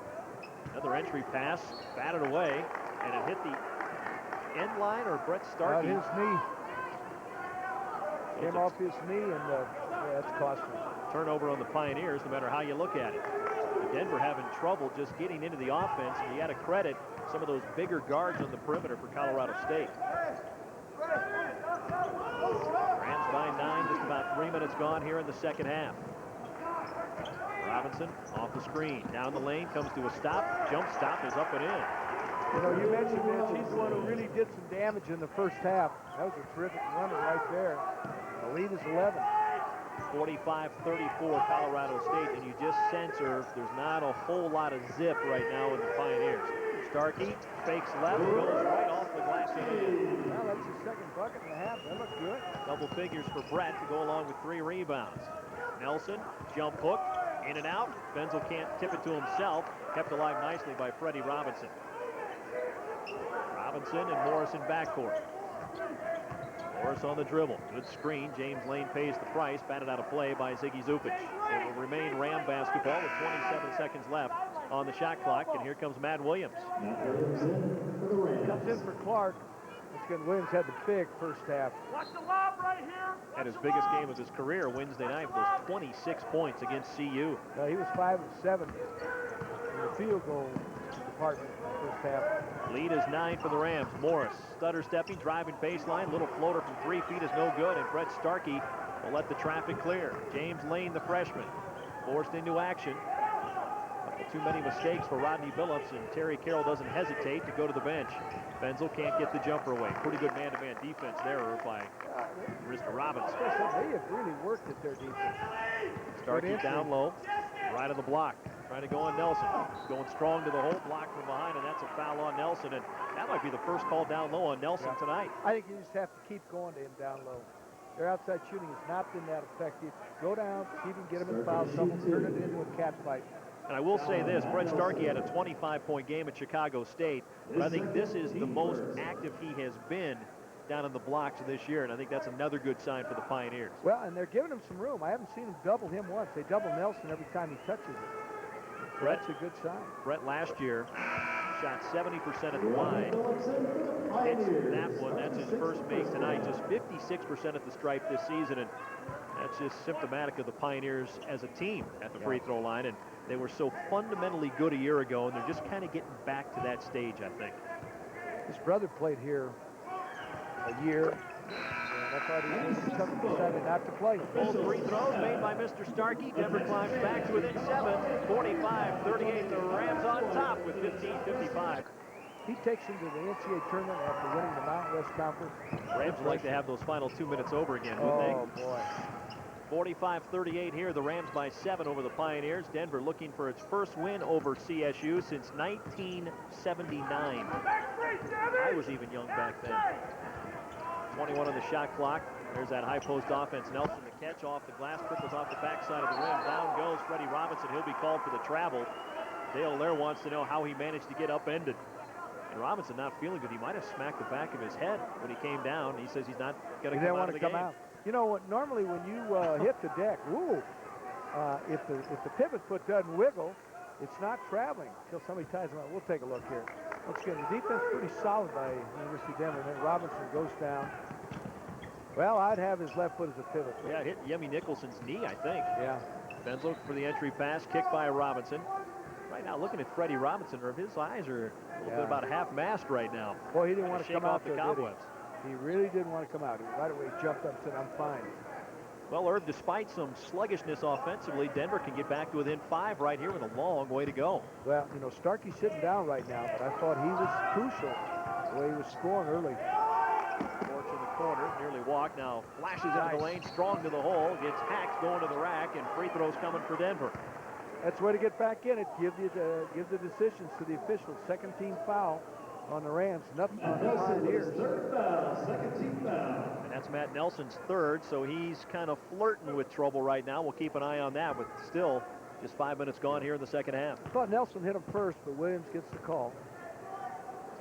[SPEAKER 2] Another entry pass. Batted away. And it hit the end line or Brett Starkey.
[SPEAKER 3] His knee. Came off his knee, and yeah, that's costly.
[SPEAKER 2] Turnover on the Pioneers, no matter how you look at it. Denver having trouble just getting into the offense, and you got to credit some of those bigger guards on the perimeter for Colorado State. Rams by 9, just about 3 minutes gone here in the second half. Robinson off the screen, down the lane, comes to a stop. Jump stop is up and in.
[SPEAKER 3] You know, you mentioned Mitch, he's the one who really did some damage in the first half. That was a terrific runner right there. The lead is 11.
[SPEAKER 2] 45-34 Colorado State, and you just sense there's not a whole lot of zip right now in the Pioneers. Starkey fakes left, goes right off the glass and in.
[SPEAKER 3] Well, that's his second bucket and a half. That looked good.
[SPEAKER 2] Double figures for Brett to go along with 3 rebounds. Nelson, jump hook, in and out. Benzel can't tip it to himself. Kept alive nicely by Freddie Robinson. Robinson and Morrison backcourt. Morris on the dribble. Good screen. James Lane pays the price. Batted out of play by Ziggy Zupic. It will remain Ram basketball with 27 seconds left on the shot clock. And here comes Matt Williams.
[SPEAKER 3] Comes in for Clark. Once again, Williams had the big first half.
[SPEAKER 2] Had his biggest game of his career Wednesday night with those 26 points against CU.
[SPEAKER 3] He was 5 of 7 in the field goal department first half.
[SPEAKER 2] Lead is 9 for the Rams. Morris stutter stepping, driving baseline. Little floater from 3 feet is no good, and Brett Starkey will let the traffic clear. James Lane, the freshman, forced into action. Too many mistakes for Rodney Billups, and Terry Carroll doesn't hesitate to go to the bench. Benzel can't get the jumper away. Pretty good man-to-man defense there by Mr. Robinson.
[SPEAKER 3] They have really worked at their defense.
[SPEAKER 2] Starkey down low, right of the block, trying to go on Nelson. Going strong to the hole, block from behind, and that's a foul on Nelson. And that might be the first call down low on Nelson tonight.
[SPEAKER 3] I think you just have to keep going to him down low. Their outside shooting has not been that effective. Go down, see if you can get him in foul trouble, turn it into a cat fight.
[SPEAKER 2] And I will say this, Brett Starkey had a 25-point game at Chicago State, but I think this is the most active he has been down in the blocks this year, and I think that's another good sign for the Pioneers.
[SPEAKER 3] Well, and they're giving him some room. I haven't seen him double him once. They double Nelson every time he touches it. So that's a good sign.
[SPEAKER 2] Brett last year shot 70% at the line. Hits that one. That's his first make tonight. Just 56% at the stripe this season, and that's just symptomatic of the Pioneers as a team at the free throw line. And they were so fundamentally good a year ago, and they're just kind of getting back to that stage, I think.
[SPEAKER 3] His brother played here a year, and I thought he decided not to play.
[SPEAKER 2] Both free throws made by Mr. Starkey. Denver climbs back to within 7. 45-38. The Rams on top with 15-55.
[SPEAKER 3] He takes him to the NCAA tournament after winning the Mountain West Conference.
[SPEAKER 2] Rams would like to have those final 2 minutes over again, wouldn't they?
[SPEAKER 3] Oh, boy.
[SPEAKER 2] 45-38 here. The Rams by 7 over the Pioneers. Denver looking for its first win over CSU since 1979. I was even young back then. 21 on the shot clock. There's that high post offense. Nelson the catch off the glass, triples off the backside of the rim. Down goes Freddie Robinson. He'll be called for the travel. Dale Lair wants to know how he managed to get upended. And Robinson not feeling good. He might have smacked the back of his head when he came down. He says he's not going to come out of the game.
[SPEAKER 3] You know what? Normally, when you hit the deck, if the pivot foot doesn't wiggle, it's not traveling until somebody ties him out. We'll take a look here. Once again, the defense pretty solid by University of Denver. And then Robinson goes down. Well, I'd have his left foot as a pivot.
[SPEAKER 2] Yeah, hit Yemi Nicholson's knee, I think.
[SPEAKER 3] Yeah.
[SPEAKER 2] Benzel for the entry pass, kicked by Robinson. Right now, looking at Freddie Robinson, his eyes are a little bit about half-mast right now.
[SPEAKER 3] Boy, he didn't want to come out
[SPEAKER 2] the cobwebs.
[SPEAKER 3] He really didn't want to come out. Right away, he jumped up and said, "I'm fine."
[SPEAKER 2] Well, Irv, despite some sluggishness offensively, Denver can get back to within 5 right here with a long way to go.
[SPEAKER 3] Well, you know, Starkey's sitting down right now, but I thought he was crucial the way he was scoring early.
[SPEAKER 2] Torch in the corner, nearly walked. Now flashes into the lane, strong to the hole, gets hacked going to the rack, and free throws coming for Denver.
[SPEAKER 3] That's the way to get back in it. Give the decisions to the officials. Second team foul on the Rams. Nothing on the Pioneers.
[SPEAKER 4] Second team foul.
[SPEAKER 2] And that's Matt Nelson's third, so he's kind of flirting with trouble right now. We'll keep an eye on that, but still just 5 minutes gone here in the second half.
[SPEAKER 3] I thought Nelson hit him first, but Williams gets the call.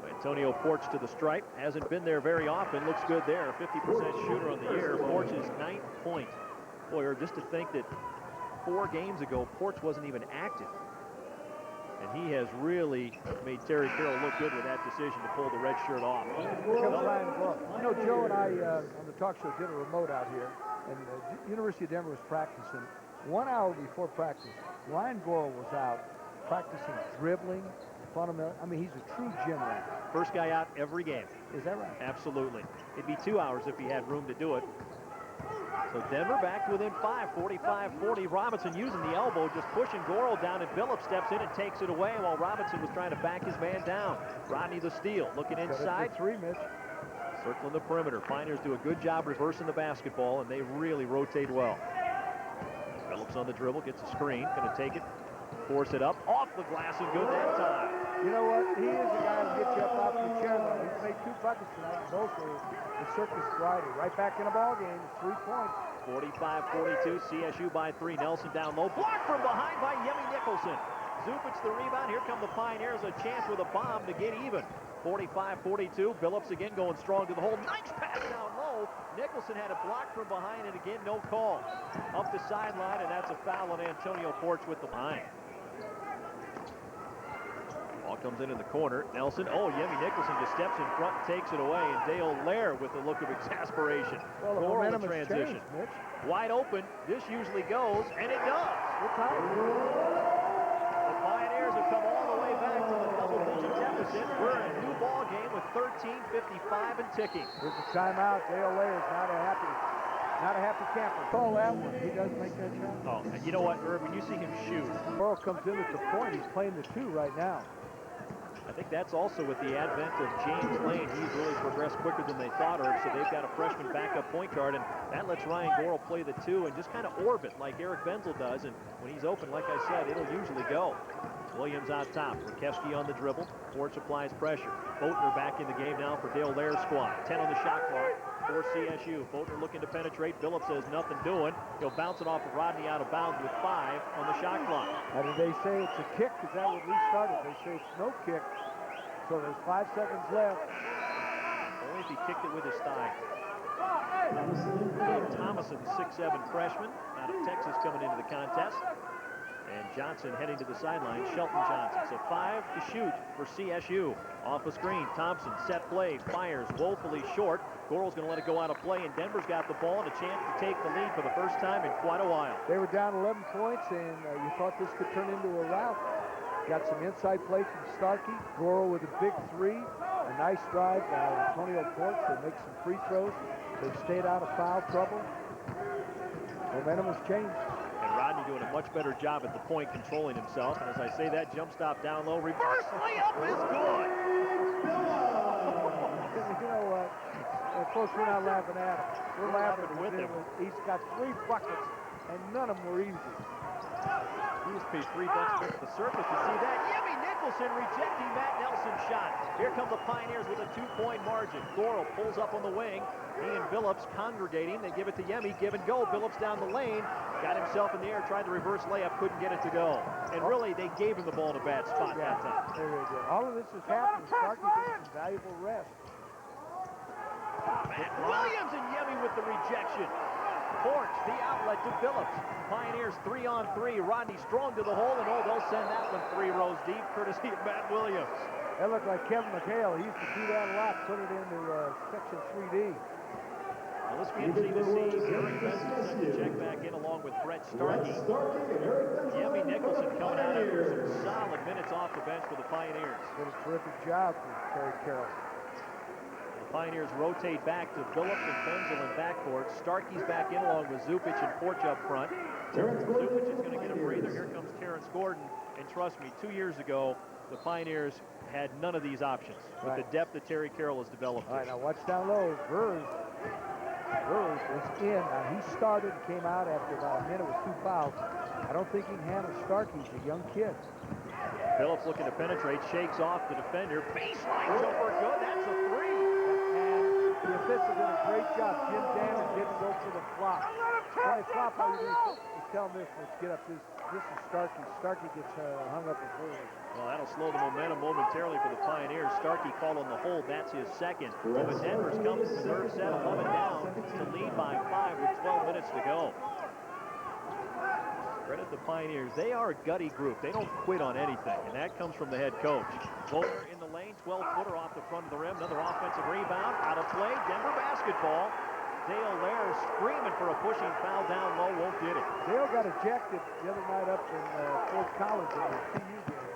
[SPEAKER 2] So Antonio Porch to the stripe. Hasn't been there very often. Looks good there. 50% shooter on the year. Porch's 9th point. Boy, just to think that 4 games ago, Porch wasn't even active. And he has really made Terry Carroll look good with that decision to pull the red shirt off.
[SPEAKER 3] You know, Joe and I on the talk show did a remote out here, and the University of Denver was practicing. 1 hour before practice, Ryan Gore was out practicing dribbling, fundamental. I mean, he's a true gym rat.
[SPEAKER 2] First guy out every game.
[SPEAKER 3] Is that right?
[SPEAKER 2] Absolutely. It'd be 2 hours if he had room to do it. So Denver back to within 5, 45-40. Robinson using the elbow, just pushing Goro down, and Billups steps in and takes it away while Robinson was trying to back his man down. Rodney the steal, looking inside.
[SPEAKER 3] 3, Mitch.
[SPEAKER 2] Circling the perimeter. Pioneers do a good job reversing the basketball, and they really rotate well. Billups on the dribble, gets a screen, going to take it force it up, off the glass and good that time.
[SPEAKER 3] You know what? He is the guy who gets you up off the chair, though. He's made 2 buckets tonight, and both were the circus variety. Right back in the ball game, 3 points.
[SPEAKER 2] 45-42, CSU by 3. Nelson down low, blocked from behind by Yemi Nicholson. Zupic the rebound. Here come the Pioneers, a chance with a bomb to get even. 45-42. Billups again going strong to the hole. Nice pass down low. Nicholson had it blocked from behind, and again, no call. Up the sideline, and that's a foul on Antonio Porch with the line. Ball comes in the corner. Nelson, Yemi Nicholson just steps in front and takes it away, and Dale Lair with a look of exasperation.
[SPEAKER 3] Well, the
[SPEAKER 2] Goral
[SPEAKER 3] momentum
[SPEAKER 2] in
[SPEAKER 3] has
[SPEAKER 2] transition.
[SPEAKER 3] changed, Mitch.
[SPEAKER 2] Wide open. This usually goes, and it does.
[SPEAKER 3] We're tired.
[SPEAKER 2] The Pioneers have come all the way back to the double-digit deficit. We're in a new ball game with 13:55 and ticking.
[SPEAKER 3] Here's the timeout. Dale Lair is not a happy camper. Call that one. He does make that shot.
[SPEAKER 2] Oh, and you know what, Herb? When you see him shoot,
[SPEAKER 3] Burrow comes in at the point. He's playing the 2 right now.
[SPEAKER 2] I think that's also with the advent of James Lane. He's really progressed quicker than they thought, Herb, so they've got a freshman backup point guard, and that lets Ryan Goral play the 2 and just kind of orbit like Eric Benzel does, and when he's open, like I said, it'll usually go. Williams out top. Rakewski on the dribble. Porch applies pressure. Boatner back in the game now for Dale Lair's squad. 10 on the shot clock for CSU. Boatner looking to penetrate. Billups says nothing doing. He'll bounce it off of Rodney out of bounds with 5 on the shot clock.
[SPEAKER 3] How did they say it's a kick? Is that what we started? They say it's no kick. So there's 5 seconds left.
[SPEAKER 2] Only if he kicked it with his thigh. Gabe Thomason, 6'7" freshman out of Texas, coming into the contest. And Johnson heading to the sideline, Shelton Johnson. So 5 to shoot for CSU. Off the screen, Thompson, set play, fires woefully short. Goral's going to let it go out of play, and Denver's got the ball and a chance to take the lead for the first time in quite a while.
[SPEAKER 3] They were down 11 points, and you thought this could turn into a rout. Got some inside play from Starkey. Goral with a big 3. A nice drive by Antonio Porch. They make some free throws. They've stayed out of foul trouble. Momentum has changed.
[SPEAKER 2] And Rodney doing a much better job at the point, controlling himself. And as I say that, jump stop down low, reverse layup is good.
[SPEAKER 3] You know what? Of course, we're not laughing at him. We're laughing
[SPEAKER 2] with him.
[SPEAKER 3] He's got 3 buckets, and none of them were easy.
[SPEAKER 2] He just paid $3 to the surface to see that. Yemi Nicholson rejecting Matt Nelson's shot. Here come the Pioneers with a 2-point margin. Goral pulls up on the wing. He and Billups congregating. They give it to Yemi. Give and go. Billups down the lane. Got himself in the air. Tried to reverse layup. Couldn't get it to go. And really, they gave him the ball in a bad spot that time.
[SPEAKER 3] There we go. All of this is happening. Starkey getting some valuable rest.
[SPEAKER 2] Matt Williams and Yemi with the rejection. Porch, the outlet to Billups. Pioneers 3-on-3. Rodney Strong to the hole, and they'll send that one 3 rows deep, courtesy of Matt Williams.
[SPEAKER 3] That looked like Kevin McHale. He used to do that a lot, put it into section 3D.
[SPEAKER 2] Well, let's be interesting to see. Eric Benson set to check back in along with Brett Starkey. Yemi Nicholson coming out after some solid minutes off the bench for the Pioneers.
[SPEAKER 3] Did a terrific job for Terry Carroll.
[SPEAKER 2] The Pioneers rotate back to Billups and Benzel in backcourt. Starkey's back in along with Zupic and Porch up front. Zupic is going to get a breather. Here comes Terrence Gordon. And trust me, 2 years ago, the Pioneers had none of these options with the depth that Terry Carroll has developed.
[SPEAKER 3] All right, now watch down low. Burrs was in. Now he started and came out after about a minute with 2 fouls. I don't think he can handle Starkey. He's a young kid.
[SPEAKER 2] Billups looking to penetrate, shakes off the defender. Baseline jumper, good. That's a 3.
[SPEAKER 3] And the official did a great job. Jim Danner didn't go for the flop. When they flop, all you do is tell them this. Let's get up. This is Starkey. Starkey gets hung up with forward.
[SPEAKER 2] Well, that'll slow the momentum momentarily for the Pioneers. Starkey call on the hold. That's his second. But Denver's come to the third set, 11 down to lead by 5 with 12 minutes to go. Credit the Pioneers. They are a gutty group. They don't quit on anything, and that comes from the head coach. Boulder in the lane, 12-footer off the front of the rim. Another offensive rebound. Out of play. Denver basketball. Dale Lair screaming for a pushing foul down low. Won't get it.
[SPEAKER 3] Dale got ejected the other night up in Fort Collins in the CU game.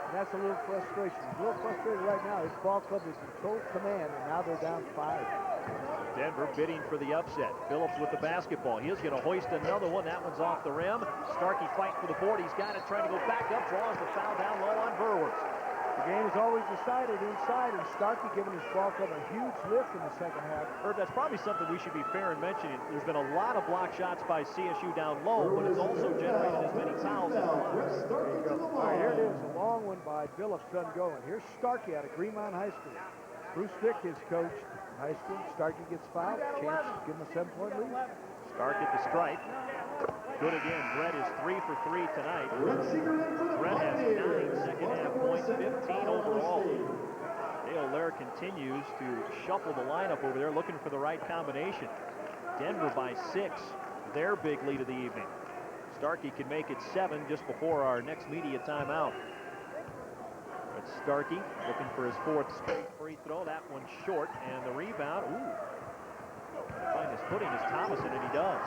[SPEAKER 3] And that's a little frustration. He's a little frustrated right now. His ball club is in total command, and now they're down 5.
[SPEAKER 2] Denver bidding for the upset. Billups with the basketball. He's going to hoist another one. That one's off the rim. Starkey fighting for the board. He's got it, trying to go back up. Draws the foul down low on Burwitz.
[SPEAKER 3] The game is was always decided inside, and Starkey giving his ball club a huge lift in the second half.
[SPEAKER 2] Herb, that's probably something we should be fair in mentioning. There's been a lot of block shots by CSU down low, but it's also generated as many fouls as blocks.
[SPEAKER 3] There you go. All right, here it is, a long one by Billups, doesn't go. And here's Starkey out of Greenmount High School. Bruce Dick is coached high school. Starkey gets fouled, chance to give him a 7-point lead.
[SPEAKER 2] Stark at the stripe. Good again. Brett is 3 for 3 tonight. Brett has 9 second-half points, 15 overall. Dale Lair continues to shuffle the lineup over there, looking for the right combination. Denver by 6, their big lead of the evening. Starkey can make it 7 just before our next media timeout. But Starkey looking for his 4th straight free throw. That one's short, and the rebound. Find his footing is Thomason, and he does.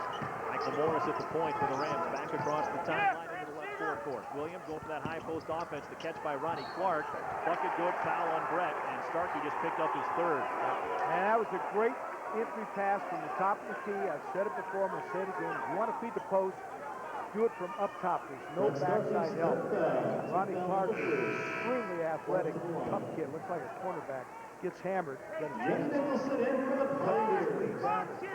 [SPEAKER 2] Michael Morris at the point for the Rams, back across the timeline into the left forecourt. Williams going for that high post offense. The catch by Ronnie Clark. Bucket good, foul on Brett, and Starkey just picked up his 3rd.
[SPEAKER 3] And that was a great entry pass from the top of the key. I've said it before, I'm going to say it again. If you want to feed the post, do it from up top. There's no backside help. Ronnie Clark is an extremely athletic, tough kid. Looks like a cornerback. Gets hammered. Got a chance. Cutting his lead down to 3.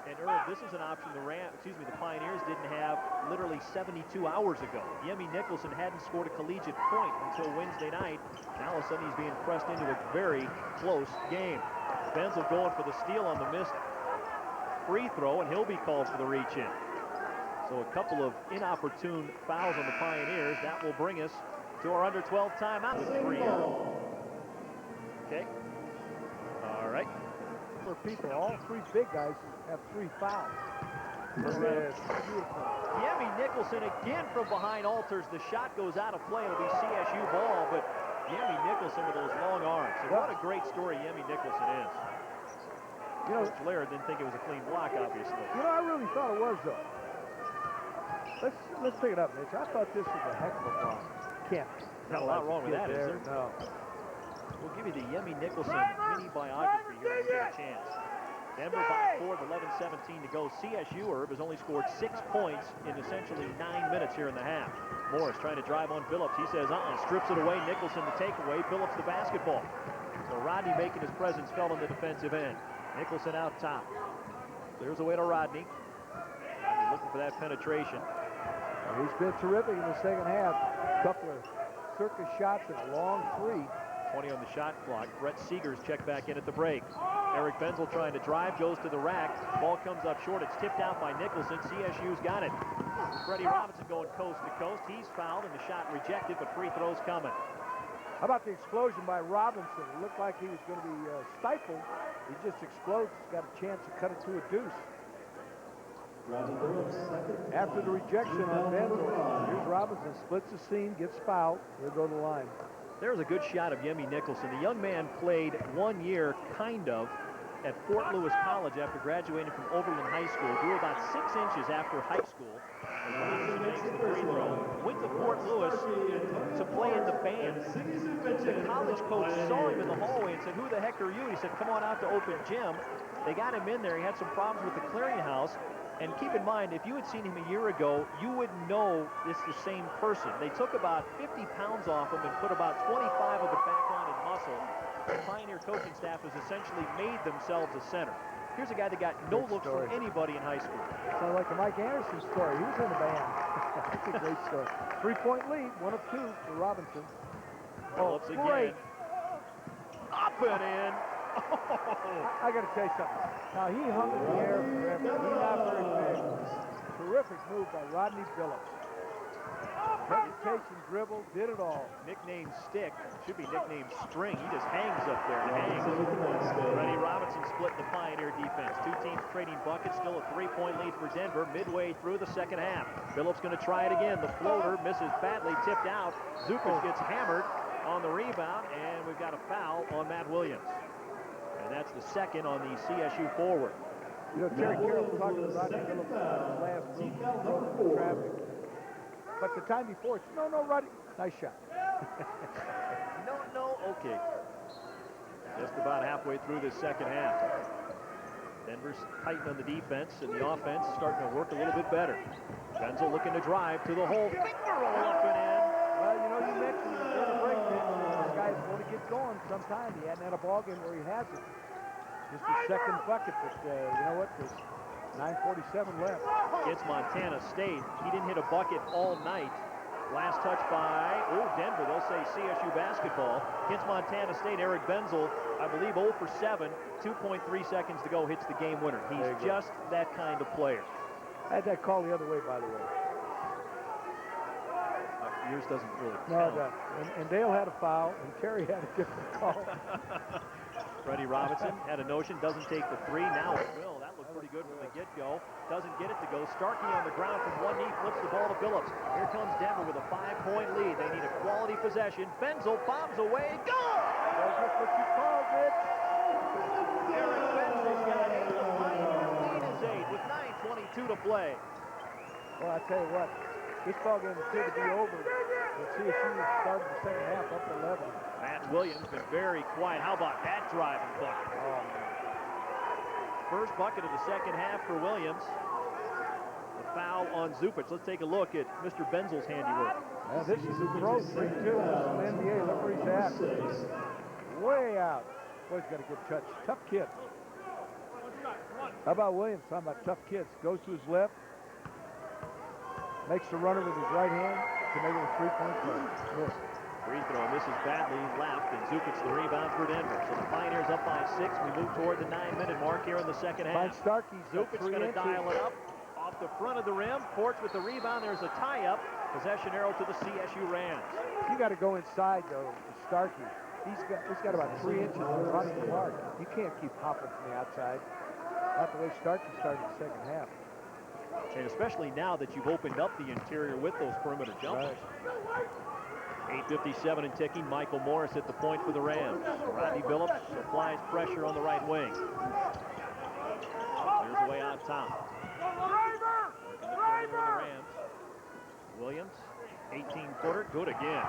[SPEAKER 2] And Irv, this is an option the Pioneers didn't have literally 72 hours ago. Yemi Nicholson hadn't scored a collegiate point until Wednesday night. Now all of a sudden he's being pressed into a very close game. Benzel going for the steal on the missed free throw, and he'll be called for the reach-in. So a couple of inopportune fouls on the Pioneers. That will bring us to our under 12 timeout with 3 here. Okay. All right.
[SPEAKER 3] For people, all 3 big guys have 3 fouls.
[SPEAKER 2] Yemi Nicholson again from behind alters. The shot goes out of play. It'll be CSU ball, but Yemi Nicholson with those long arms. And what a great story Yemi Nicholson is. You know, Laird didn't think it was a clean block, obviously.
[SPEAKER 3] You know, I really thought it was, though. Let's pick it up, Mitch. I thought this was a heck of a block. Can't.
[SPEAKER 2] Not a lot wrong with that, is there?
[SPEAKER 3] No.
[SPEAKER 2] We'll give you the Yemi Nicholson mini biography here when we get a chance. Denver by 4 with 11:17 to go. CSU, Herb, has only scored 6 points in essentially 9 minutes here in the half. Morris trying to drive on Billups. He says, strips it away. Nicholson the takeaway. Billups the basketball. So Rodney making his presence felt on the defensive end. Nicholson out top. Clears away to Rodney. Rodney looking for that penetration.
[SPEAKER 3] Well, he's been terrific in the second half. A couple of circus shots and a long 3.
[SPEAKER 2] 20 on the shot clock. Brett Seegers checked back in at the break. Eric Benzel trying to drive, goes to the rack. Ball comes up short. It's tipped out by Nicholson. CSU's got it. Freddie Robinson going coast to coast. He's fouled and the shot rejected, but free throws coming.
[SPEAKER 3] How about the explosion by Robinson? It looked like he was going to be stifled. He just explodes. He's got a chance to cut it to a deuce. After the rejection on Benzel, here's Robinson, splits the seam, gets fouled. He'll go to the line.
[SPEAKER 2] There's a good shot of Yemi Nicholson. The young man played 1 year, kind of, at Fort Lewis College after graduating from Overland High School. Grew about 6 inches after high school. And Robinson makes the free throw. Went to Fort Lewis to play in the band. The college coach saw him in the hallway and said, "Who the heck are you?" He said, "Come on out to open gym." They got him in there. He had some problems with the clearinghouse. And keep in mind, if you had seen him a year ago, you would know it's the same person. They took about 50 pounds off him and put about 25 of it back on in muscle. The Pioneer coaching staff has essentially made themselves a center. Here's a guy that got no looks from anybody in high school.
[SPEAKER 3] Sounds like the Mike Anderson story. He was in the band. That's a great story. 3-point lead, 1 of 2 for Robinson.
[SPEAKER 2] Phillips again. Up and in.
[SPEAKER 3] I got to tell you something. Now, he hung in the air forever. He's not very big. Terrific move by Rodney Billups. Hesitation, dribble, did it all.
[SPEAKER 2] Nicknamed Stick. Should be nicknamed String. He just hangs up there and hangs. Freddie Robinson split the Pioneer defense. 2 teams trading buckets. Still a 3-point lead for Denver midway through the second half. Billups going to try it again. The floater misses badly, tipped out. Zupas gets hammered on the rebound, and we've got a foul on Matt Williams. And that's the second on the CSU forward.
[SPEAKER 3] You know, Terry Carroll was talking to Rodney Billups last week. Traffic. But the time before, it's no, Rodney. Nice shot.
[SPEAKER 2] No, okay. Just about halfway through this second half. Denver's tightened on the defense, and the offense starting to work a little bit better. Benzel looking to drive to the hole. Finger roll up and in.
[SPEAKER 3] Well, you know, you mentioned time. He hadn't had a ball game where he hasn't. Just his second bucket, but you know what? There's 9:47 left.
[SPEAKER 2] Against Montana State, he didn't hit a bucket all night. Last touch by, Denver, they'll say CSU basketball. Against Montana State, Eric Benzel, I believe 0 for 7, 2.3 seconds to go, hits the game winner. He's just that kind of player.
[SPEAKER 3] I had that call the other way, by the way.
[SPEAKER 2] Yours doesn't really count.
[SPEAKER 3] No, it doesn't. And Dale had a foul, and Terry had a different call.
[SPEAKER 2] Freddie Robinson had a notion, doesn't take the three. Now it will. That looked pretty good from the get-go. Doesn't get it to go. Starkey on the ground from one knee, flips the ball to Phillips. Here comes Denver with a 5-point lead. They need a quality possession. Benzel bombs away. Goal!
[SPEAKER 3] That's just what you called it.
[SPEAKER 2] Eric Benzel's got 8. The Pioneer lead is 8 with 9:22 to play.
[SPEAKER 3] Well, I tell you what, this ball game appeared to be over. But CSU started the second half up 11.
[SPEAKER 2] Matt Williams been very quiet. How about that driving bucket?
[SPEAKER 3] Oh, man.
[SPEAKER 2] First bucket of the second half for Williams. The foul on Zupic. Let's take a look at Mr. Benzel's handiwork.
[SPEAKER 3] Yeah, this is a pro 3-2 in the NBA. Look where he's at. Way out. Boy, he's got a good touch. Tough kid. How about Williams? Talking about tough kids. Goes to his left. Makes the runner with his right hand to make it a 3-point play. Miss.
[SPEAKER 2] Free throw misses badly left, and Zupic the rebound for Denver. So the Pioneers up by 6. We move toward the 9-minute mark here in the second half.
[SPEAKER 3] Find Starkey's
[SPEAKER 2] Zupic's going to dial it up off the front of the rim. Porch with the rebound. There's a tie-up. Possession arrow to the CSU Rams.
[SPEAKER 3] You got to go inside, though, to Starkey. He's got about 3 inches of running apart. You can't keep hopping from the outside. Not the way Starkey started the second half.
[SPEAKER 2] And especially now that you've opened up the interior with those perimeter jumpers.
[SPEAKER 3] Right.
[SPEAKER 2] 8:57 and ticking. Michael Morris at the point for the Rams. Rodney Billups applies pressure on the right wing. Clears away out top. Working the corner for the Rams. Williams, 18-footer, good again.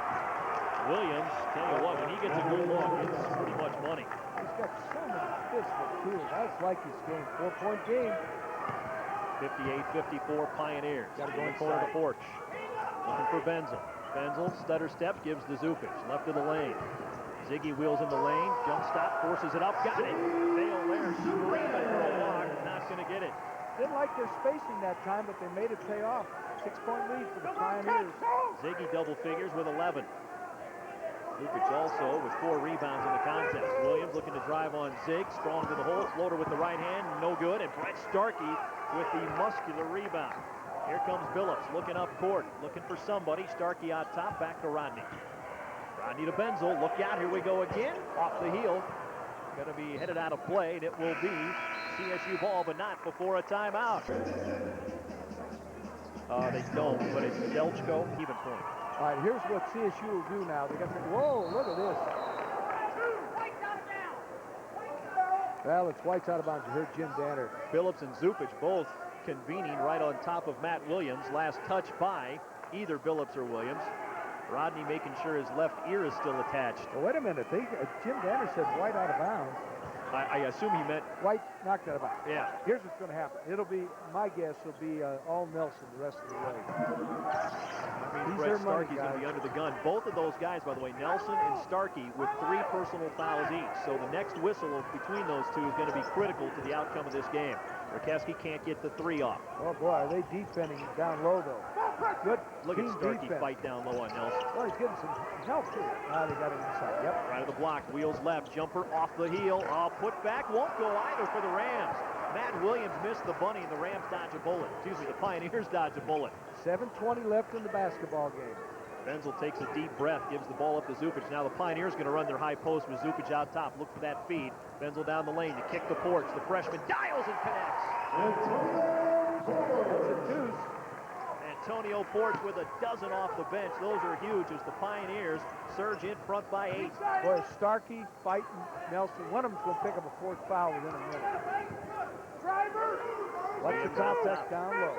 [SPEAKER 2] Williams, tell you what, when he gets a good look, it's pretty much money.
[SPEAKER 3] He's got so many physical tools. That's like his game. 4-point game.
[SPEAKER 2] 58-54 Pioneers.
[SPEAKER 3] Got to go
[SPEAKER 2] in corner of
[SPEAKER 3] inside.
[SPEAKER 2] the porch. Looking for Benzel. Benzel, stutter step, gives to Zupic. Left of the lane. Ziggy wheels in the lane. Jump stop, forces it up. Got it. Fail there. Screaming for a walk. Not going to get it.
[SPEAKER 3] Didn't like their spacing that time, but they made it pay off. 6-point lead for the Pioneers.
[SPEAKER 2] Ziggy double figures with 11. Zupic also with 4 rebounds in the contest. Williams looking to drive on Zig. Strong to the hole. Floater with the right hand. No good. And Brett Starkey with the muscular rebound. Here comes Billups looking up court. Looking for somebody. Starkey out top. Back to Rodney. Rodney to Benzel. Look out. Here we go again. Off the heel. Going to be headed out of play. And it will be CSU ball, but not before a timeout. They don't, but it's Delchko, even point.
[SPEAKER 3] All right, here's what CSU will do now. They got the, whoa, look at this. Well, it's White's out of bounds. You heard Jim Danner.
[SPEAKER 2] Billups and Zupic both convening right on top of Matt Williams. Last touch by either Billups or Williams. Rodney making sure his left ear is still attached.
[SPEAKER 3] Well, wait a minute. Jim Danner said White out of bounds.
[SPEAKER 2] I assume he meant...
[SPEAKER 3] White knocked out of bounds.
[SPEAKER 2] Yeah.
[SPEAKER 3] Here's what's going to happen. It'll be, my guess, will be all Nelson the rest of the way.
[SPEAKER 2] I mean,
[SPEAKER 3] He's
[SPEAKER 2] Brett
[SPEAKER 3] their money
[SPEAKER 2] Starkey's going to
[SPEAKER 3] guy.
[SPEAKER 2] be under the gun. Both of those guys, by the way, Nelson and Starkey, with 3 personal fouls each. So the next whistle between those two is going to be critical to the outcome of this game. Rakeski can't get the 3 off.
[SPEAKER 3] Oh, boy, are they defending down low, though. Good
[SPEAKER 2] Look at
[SPEAKER 3] team
[SPEAKER 2] Starkey
[SPEAKER 3] defense.
[SPEAKER 2] fight down low on Nelson.
[SPEAKER 3] Well, he's getting some help, too. Ah, they got it inside. Yep.
[SPEAKER 2] Right of the block, wheels left, jumper off the heel. Put back, won't go either for the Rams. Matt Williams missed the bunny, and the Rams dodge a bullet. Excuse me, the Pioneers dodge a bullet.
[SPEAKER 3] 7:20 left in the basketball game.
[SPEAKER 2] Benzel takes a deep breath, gives the ball up to Zupic. Now the Pioneers going to run their high post with Zupic out top. Look for that feed. Benzel down the lane to kick the porch. The freshman dials and connects.
[SPEAKER 3] That's a deuce.
[SPEAKER 2] Antonio Porch with a dozen off the bench. Those are huge as the Pioneers surge in front by 8.
[SPEAKER 3] Boy, Starkey fighting Nelson. One of them's going to pick up a 4th foul within a minute. Watch the contact down low.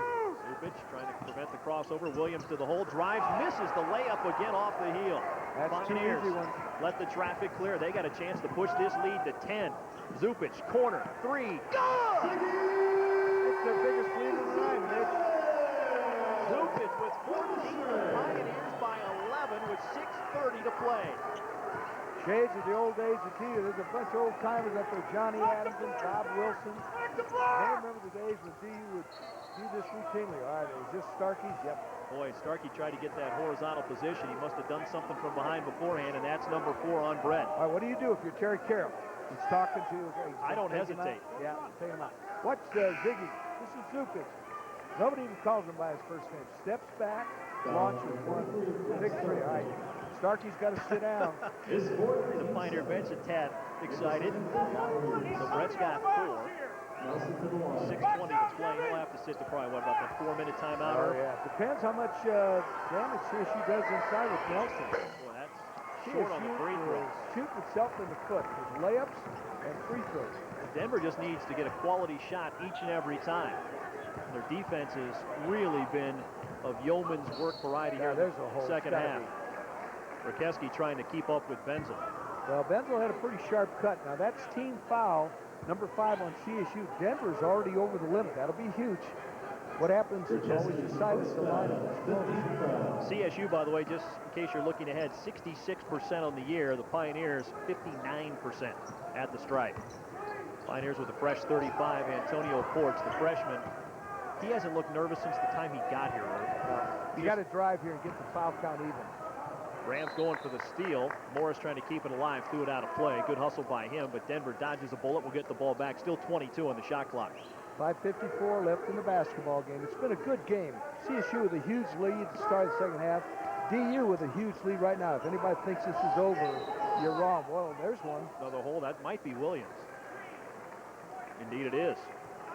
[SPEAKER 2] Zupic trying to prevent the crossover. Williams to the hole, drives, misses the layup again off the heel.
[SPEAKER 3] That's
[SPEAKER 2] Pioneers
[SPEAKER 3] 2 easy ones.
[SPEAKER 2] let the traffic clear. They got a chance to push this lead to 10. Zupic, corner, 3, good!
[SPEAKER 3] It's their biggest lead of the night, Mitch.
[SPEAKER 2] Zupic with 14, the Pioneers by 11 with 6:30 to play.
[SPEAKER 3] Shades of the old days of TU. There's a bunch of old timers up there. Johnny Adams and Bob Wilson. They remember the days when TU would do this routinely. All right, is this Starkey's? Yep.
[SPEAKER 2] Boy, Starkey tried to get that horizontal position. He must have done something from behind beforehand, and that's number 4 on Brett.
[SPEAKER 3] All right, what do you do if you're Terry Carroll? He's talking to you.
[SPEAKER 2] I don't hesitate.
[SPEAKER 3] Yeah, take him out. Watch Ziggy. This is Zupic. Nobody even calls him by his first name. Steps back, launches one. Victory. All right. Starkey's got to sit down.
[SPEAKER 2] The Pioneer bench a tad excited. So Brett's got 4. 6:20 to play. He'll have to sit to probably, what, about the 4-minute timeout?
[SPEAKER 3] Oh, yeah. Depends how much damage CSU does inside with Nelson.
[SPEAKER 2] Boy, that's short on the free throw.
[SPEAKER 3] Shooting itself in the foot with layups and free throws.
[SPEAKER 2] Denver just needs to get a quality shot each and every time. Their defense has really been of yeoman's work variety here in the second half. Rakeski trying to keep up with Benzel.
[SPEAKER 3] Well, Benzel had a pretty sharp cut. Now, that's team foul, number 5 on CSU. Denver's already over the limit. That'll be huge. What happens is always decided the line of explosion.
[SPEAKER 2] CSU, by the way, just in case you're looking ahead, 66% on the year. The Pioneers, 59% at the stripe. Pioneers with a fresh 35, Antonio Ports, the freshman. He hasn't looked nervous since the time he got here, Irv.
[SPEAKER 3] You got to drive here and get the foul count even.
[SPEAKER 2] Rams going for the steal. Morris trying to keep it alive, threw it out of play. Good hustle by him, but Denver dodges a bullet. Will get the ball back. Still 22 on the shot clock.
[SPEAKER 3] 5:54 left in the basketball game. It's been a good game. CSU with a huge lead at the start of the second half. DU with a huge lead right now. If anybody thinks this is over, you're wrong. Well, there's one.
[SPEAKER 2] Another hole. That might be Williams. Indeed it is.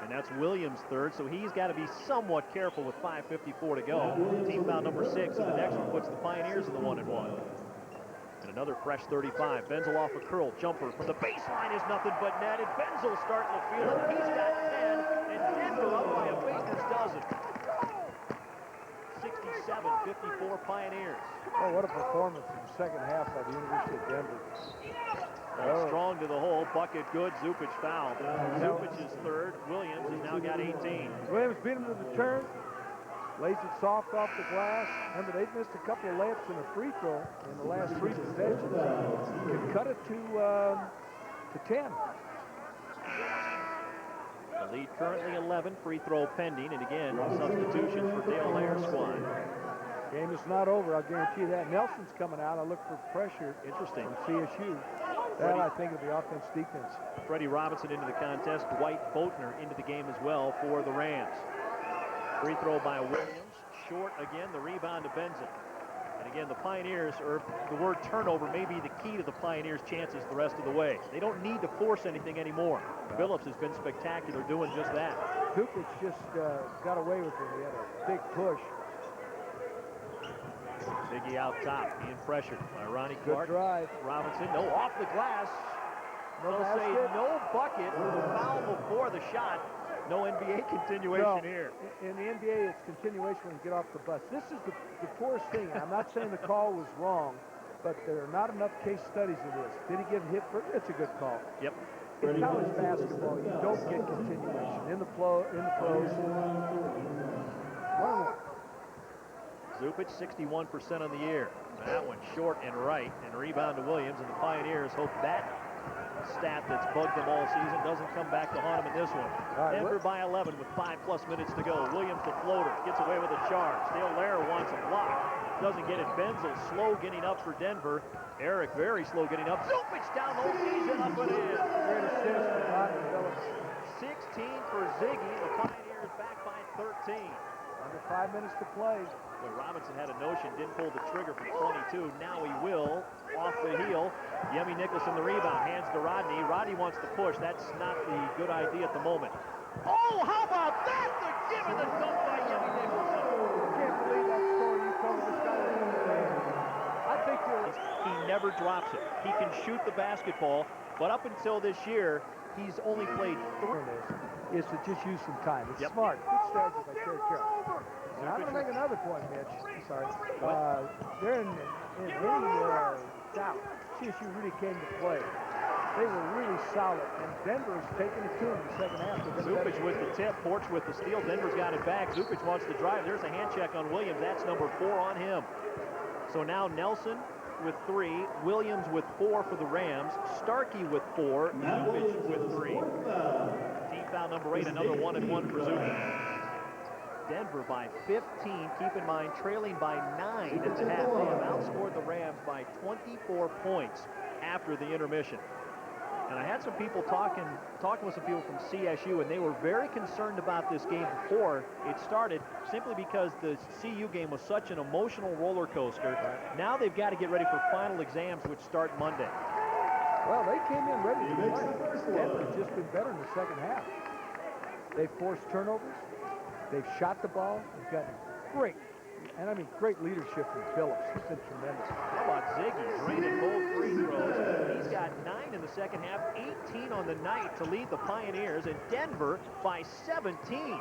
[SPEAKER 2] And that's Williams' third, so he's got to be somewhat careful with 5:54 to go. Team foul number 6, and the next one puts the Pioneers in the 1-and-1. And another fresh 35. Benzel off a curl jumper from the baseline is nothing but net. And Benzel starting the field. He's got 10, and Denver up by a baker's dozen. 67-54 Pioneers.
[SPEAKER 3] Oh, what a performance in the second half by the University of Denver.
[SPEAKER 2] Strong to the hole, bucket good, Zupic fouled. Zupic is third, Williams has now got 18.
[SPEAKER 3] Williams beat him to the turn, lays it soft off the glass. Remember, they've missed a couple of layups and a free throw in the last 3 possessions. Could cut it to 10.
[SPEAKER 2] The lead currently 11, free throw pending, and again, substitutions for Dale Lair's squad.
[SPEAKER 3] Game is not over, I'll guarantee you that. Nelson's coming out. I look for pressure.
[SPEAKER 2] Interesting.
[SPEAKER 3] From CSU. That, I think, of the offense-defense.
[SPEAKER 2] Freddie Robinson into the contest. Dwight Boatner into the game as well for the Rams. Free throw by Williams. Short again. The rebound to Benzel. And again, the Pioneers, or the word turnover may be the key to the Pioneers' chances the rest of the way. They don't need to force anything anymore. Phillips has been spectacular doing just that.
[SPEAKER 3] Kukoc just got away with it. He had a big push.
[SPEAKER 2] Biggie out top, being pressured by Ronnie Clark.
[SPEAKER 3] Good drive.
[SPEAKER 2] Robinson, no, off the glass.
[SPEAKER 3] No
[SPEAKER 2] They'll say
[SPEAKER 3] basket.
[SPEAKER 2] no bucket with a foul before the shot. No NBA continuation here.
[SPEAKER 3] In the NBA, it's continuation when you get off the bus. This is the poorest thing. I'm not saying the call was wrong, but there are not enough case studies of this. Did he give a hit first? It's a good call.
[SPEAKER 2] Yep.
[SPEAKER 3] In college basketball, you don't get continuation. In the pros. 1-1.
[SPEAKER 2] Zupic, 61% on the year. That one short and right, and rebound to Williams, and the Pioneers hope that stat that's bugged them all season doesn't come back to haunt them in this one. Denver by 11 with 5+ minutes to go. Williams the floater, gets away with a charge. Dale Lair wants a block, doesn't get it. Benzel slow getting up for Denver. Eric very slow getting up. Zupic down low, he's up and in.
[SPEAKER 3] Great assist for Rodney Phillips.
[SPEAKER 2] 16 for Ziggy. The Pioneers back by 13.
[SPEAKER 3] Under 5 minutes to play.
[SPEAKER 2] Well, Robinson had a notion, didn't pull the trigger from 22. Now he will. Off the heel. Yemi Nicholson the rebound. Hands to Rodney. Rodney wants to push. That's not the good idea at the moment. Oh, how about that? The give and the dunk by Yemi Nicholson.
[SPEAKER 3] I can't believe that score. You told this guy. I think
[SPEAKER 2] he never drops it. He can shoot the basketball, but up until this year, he's only played 3.
[SPEAKER 3] Is to just use some time. It's smart. Good strategy by Terry Carroll. And I'm going to make another point, Mitch. I'm sorry. They're in any doubt. CSU really came to play. They were really solid, and Denver's taking it to them in the second half.
[SPEAKER 2] Zupic with the tip, Porch with the steal. Denver's got it back. Zupic wants to drive. There's a hand check on Williams. That's number 4 on him. So now Nelson with 3, Williams with 4 for the Rams, Starkey with 4, Zubich with 3. Team foul number 8, another 1-and-1 for Zubich. Denver by 15. Keep in mind, trailing by 9 at the half. They have outscored the Rams by 24 points after the intermission. And I had some people talking with some people from CSU, and they were very concerned about this game before it started, simply because the CU game was such an emotional roller coaster. Now they've got to get ready for final exams, which start Monday.
[SPEAKER 3] Well, they came in ready to play. Denver's just been better in the second half. They've forced turnovers. They've shot the ball. They've got great, and I mean great leadership from Phillips. He's been tremendous.
[SPEAKER 2] How about Ziggy draining both free throws? He's got 9 in the second half, 18 on the night to lead the Pioneers, and Denver by 17.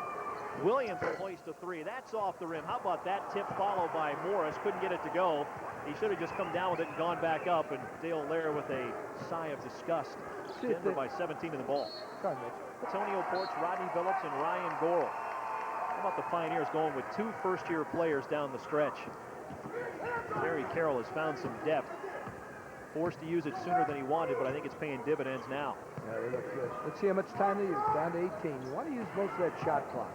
[SPEAKER 2] Williams placed a 3. That's off the rim. How about that tip followed by Morris? Couldn't get it to go. He should have just come down with it and gone back up, and Dale Lair with a sigh of disgust. Denver by 17 in the ball.
[SPEAKER 3] Sorry, Mitch.
[SPEAKER 2] Antonio Porch, Rodney Phillips, and Ryan Gorel. How about the Pioneers going with 2 first-year players down the stretch? Terry Carroll has found some depth. Forced to use it sooner than he wanted, but I think it's paying dividends now.
[SPEAKER 3] Yeah, they look good. Let's see how much time they use. Down to 18. You want to use most of that shot clock.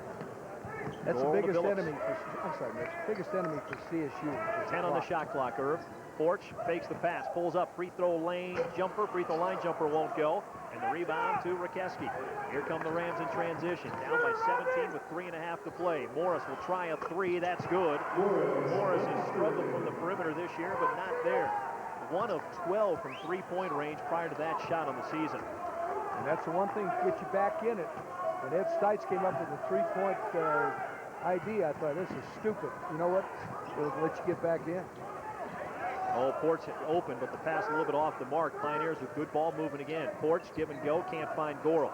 [SPEAKER 3] That's the biggest enemy for, I'm sorry, Mitch, biggest enemy for CSU.
[SPEAKER 2] 10 on the shot clock, Irv. Porch fakes the pass, pulls up, free throw line jumper won't go, and the rebound to Rakeski. Here come the Rams in transition, down by 17 with 3.5 to play. Morris will try a 3, that's good. Morris has struggled from the perimeter this year, but not there. 1 of 12 from three-point range prior to that shot on the season.
[SPEAKER 3] And that's the one thing to get you back in it. When Ed Stites came up with the three-point idea, I thought, this is stupid. You know what? It'll let you get back in.
[SPEAKER 2] Oh, Porch open, but the pass a little bit off the mark. Pioneers with good ball movement again. Porch, give and go, can't find Gorel.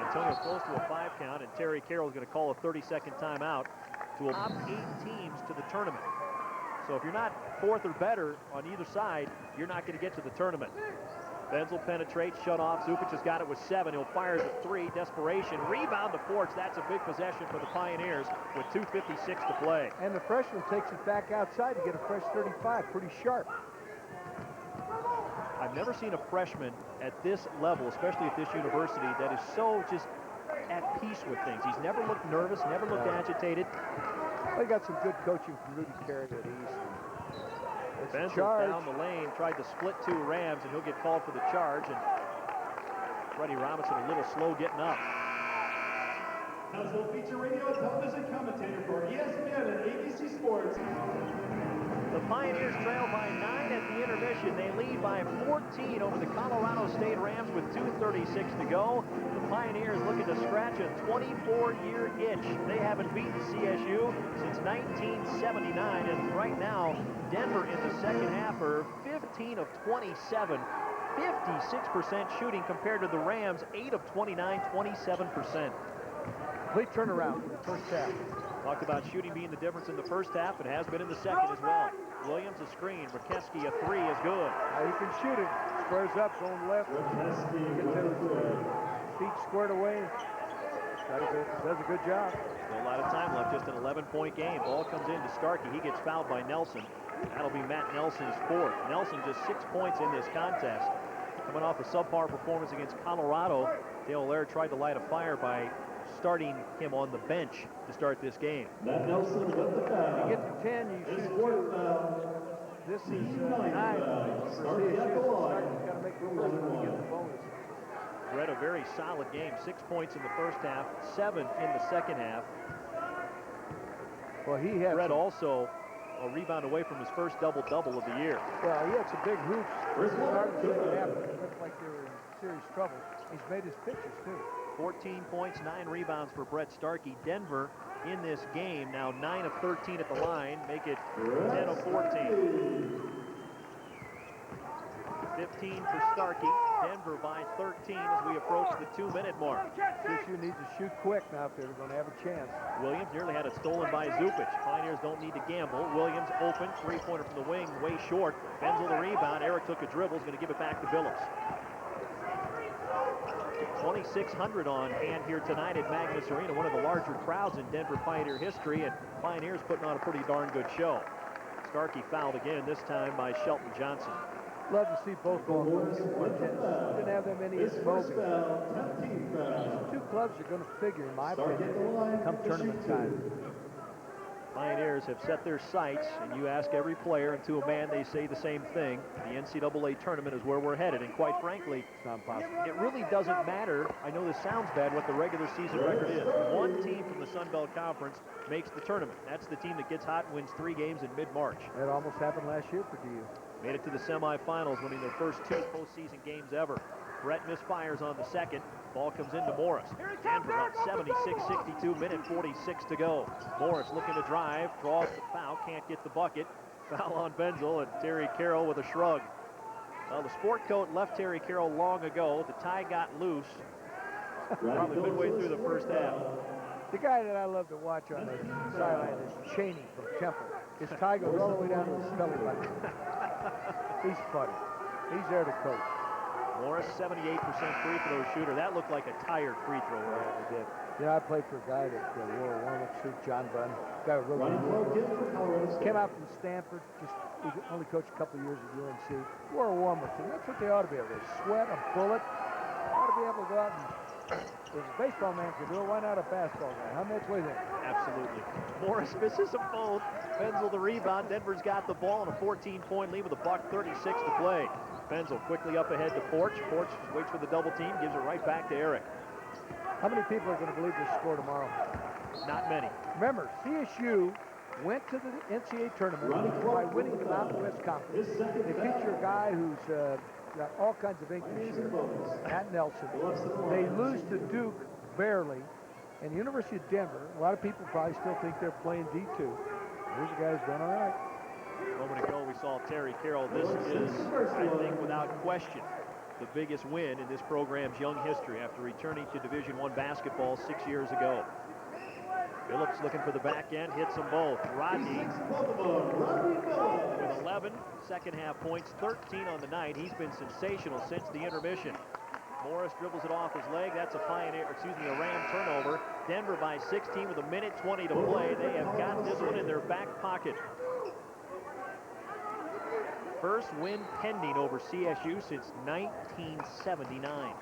[SPEAKER 2] Antonio close to a 5 count, and Terry Carroll is going to call a 30-second timeout to allow 8 teams to the tournament. So if you're not 4th or better on either side, you're not going to get to the tournament. Benzel penetrates, shut off. Zubich has got it with 7. He'll fire the 3. Desperation. Rebound to Porch. That's a big possession for the Pioneers with 2:56 to play.
[SPEAKER 3] And the freshman takes it back outside to get a fresh 35. Pretty sharp.
[SPEAKER 2] I've never seen a freshman at this level, especially at this university, that is so just at peace with things. He's never looked nervous, never looked agitated.
[SPEAKER 3] They got some good coaching from Rudy Carey at East.
[SPEAKER 2] Benzel down the lane, tried to split 2 Rams, and he'll get called for the charge. And Freddie Robinson a little slow getting up.
[SPEAKER 4] National feature radio and television commentator for ESPN and ABC Sports.
[SPEAKER 2] The Pioneers trail by 9 at the intermission. They lead by 14 over the Colorado State Rams with 2:36 to go. The Pioneers looking to scratch a 24-year itch. They haven't beaten CSU since 1979, and right now, Denver in the second half are 15 of 27, 56% shooting compared to the Rams, 8 of 29, 27%.
[SPEAKER 3] Complete turnaround in the first half.
[SPEAKER 2] Talked about shooting being the difference in the first half. It has been in the second as well. Williams a screen. Rakeski a 3 is good.
[SPEAKER 3] Now he can shoot it. Squares up, going left. Gets those feet squared away. Does a good job.
[SPEAKER 2] Still a lot of time left. Just an 11-point game. Ball comes in to Starkey. He gets fouled by Nelson. That'll be Matt Nelson's 4th. Nelson just 6 points in this contest. Coming off a subpar performance against Colorado, Dale Lair tried to light a fire by starting him on the bench to start this game.
[SPEAKER 4] Matt Nelson with the foul.
[SPEAKER 3] You get to 10, you
[SPEAKER 4] His
[SPEAKER 3] shoot
[SPEAKER 4] 4th
[SPEAKER 3] 2.
[SPEAKER 4] foul.
[SPEAKER 3] This is 9 for
[SPEAKER 4] Starkey at the
[SPEAKER 3] CSU.
[SPEAKER 4] line.
[SPEAKER 3] Starkey's got to make the first one to get the bonus.
[SPEAKER 2] Brett, a very solid game. 6 points in the first half, 7 in the second half.
[SPEAKER 3] Well, he had
[SPEAKER 2] Brett also a rebound away from his first double-double of the year.
[SPEAKER 3] Well, he had some big hoops. This started the second half. It looked like they were in serious trouble. He's made his pitches, too.
[SPEAKER 2] 14 points, 9 rebounds for Brett Starkey. Denver in this game now 9 of 13 at the line, make it 10 of 14. 15 for Starkey. Denver by 13 as we approach the 2-minute mark.
[SPEAKER 3] CSU needs to shoot quick now if they're going to have a chance.
[SPEAKER 2] Williams nearly had it stolen by Zubich. Pioneers don't need to gamble. Williams open, 3-pointer from the wing, way short. Benzel the rebound. Eric took a dribble, is going to give it back to Billups. 2,600 on hand here tonight at Magnus Arena, one of the larger crowds in Denver Pioneer history, and Pioneers putting on a pretty darn good show. Starkey fouled again, this time by Shelton Johnson.
[SPEAKER 3] Love to see both ball clubs play tennis. Didn't have that many
[SPEAKER 4] His
[SPEAKER 3] at
[SPEAKER 4] first
[SPEAKER 3] Moby.
[SPEAKER 4] foul, 10th foul.
[SPEAKER 3] Two clubs are going to figure, in my
[SPEAKER 4] Stark at the
[SPEAKER 3] opinion,
[SPEAKER 4] line
[SPEAKER 3] come
[SPEAKER 4] to
[SPEAKER 3] tournament
[SPEAKER 4] shoot
[SPEAKER 3] time.
[SPEAKER 4] two.
[SPEAKER 2] Pioneers have set their sights, and you ask every player, and to a man they say the same thing. The NCAA tournament is where we're headed, and quite frankly,
[SPEAKER 3] It's not possible.
[SPEAKER 2] it really doesn't matter, I know this sounds bad, what the regular season record is. One team from the Sun Belt Conference makes the tournament. That's the team that gets hot and wins 3 games in mid-March.
[SPEAKER 3] That almost happened last year for DU.
[SPEAKER 2] Made it to the semifinals, winning their first 2 postseason games ever. Brett misfires on the second. Ball comes into Morris. Denver up 76-62, minute 46 to go. Morris looking to drive, draws the foul, can't get the bucket. Foul on Benzel, and Terry Carroll with a shrug. Well, the sport coat left Terry Carroll long ago. The tie got loose, probably midway through the first half.
[SPEAKER 3] The guy that I love to watch on the sideline is Cheney from Temple. His tie goes all the way down to his belly button. He's funny. He's there to coach.
[SPEAKER 2] Morris, 78% free throw shooter. That looked like a tired free throw.
[SPEAKER 3] Yeah, it did. You know, I played for a guy that wore a warm-up suit, John Bunn. Guy with
[SPEAKER 4] Ronnie Clark in for Colorado State.
[SPEAKER 3] came out from Stanford. He only coached a couple of years at UNC. Wore a warm-up suit. That's what they ought to be able to do. Sweat, a bullet. Ought to be able to go out and. If a baseball man can do it, why not a basketball guy? How much was it?
[SPEAKER 2] Absolutely. Morris misses them both. Benzel the rebound. Denver's got the ball and a 14-point lead with a $1:36 to play. Benzel quickly up ahead to Porch. Porch waits for the double team, gives it right back to Eric.
[SPEAKER 3] How many people are going to believe this score tomorrow?
[SPEAKER 2] Not many.
[SPEAKER 3] Remember, CSU went to the NCAA tournament by winning the Mountain West Conference. They feature a guy who's got all kinds of ink this year, Matt Nelson. They lose to Duke barely, and the University of Denver, a lot of people probably still think they're playing D2. Here's a guy who's done all right.
[SPEAKER 2] A moment ago, we saw Terry Carroll. This is, I think, without question, the biggest win in this program's young history after returning to Division I basketball 6 years ago. Phillips looking for the back end, hits them both. Rodney with 11 second-half points, 13 on the night. He's been sensational since the intermission. Morris dribbles it off his leg. That's a a Ram turnover. Denver by 16 with a minute 20 to play. They have got this one in their back pocket. First win pending over CSU since 1979.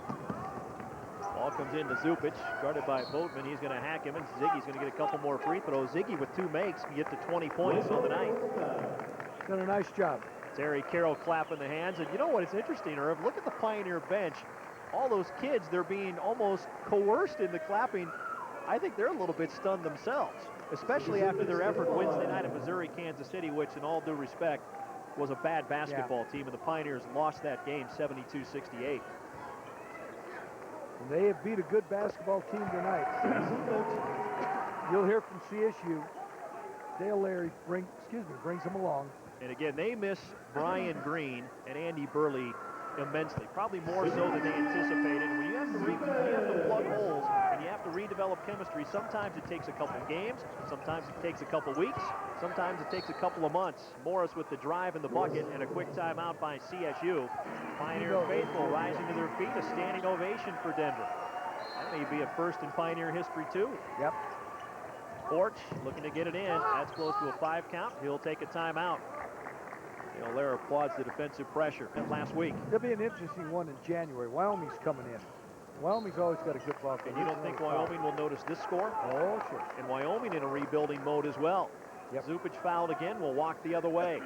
[SPEAKER 2] Ball comes into Zupic, guarded by Boatman. He's going to hack him, and Ziggy's going to get a couple more free throws. Ziggy with 2 makes can get to 20 points on the night.
[SPEAKER 3] Done a nice job.
[SPEAKER 2] Terry Carroll clapping the hands. And you know what? It's interesting, Irv. Look at the Pioneer bench. All those kids, they're being almost coerced into clapping. I think they're a little bit stunned themselves, especially after their effort Wednesday night at Missouri, Kansas City, which, in all due respect, was a bad basketball team, and the Pioneers lost that game 72-68.
[SPEAKER 3] And they have beat a good basketball team tonight. You'll hear from CSU. Dale Larry brings them along.
[SPEAKER 2] And again, they miss Brian Green and Andy Burley immensely, probably more so than they anticipated. When you have to plug holes and you have to redevelop chemistry, sometimes it takes a couple games, sometimes it takes a couple weeks, sometimes it takes a couple of months. Morris with the drive and the bucket, and a quick timeout by CSU. Pioneer faithful rising to their feet, a standing ovation for Denver. That may be a first in Pioneer history too.
[SPEAKER 3] Yep.
[SPEAKER 2] Porch looking to get it in. That's close to a 5 count. He'll take a timeout. Lair applauds the defensive pressure last week.
[SPEAKER 3] There'll be an interesting one in January. Wyoming's coming in. Wyoming's always got a good ball game.
[SPEAKER 2] And you don't think Wyoming will notice this score?
[SPEAKER 3] Oh, sure.
[SPEAKER 2] And Wyoming in a rebuilding mode as well.
[SPEAKER 3] Yep.
[SPEAKER 2] Zupic fouled again, will walk the other way.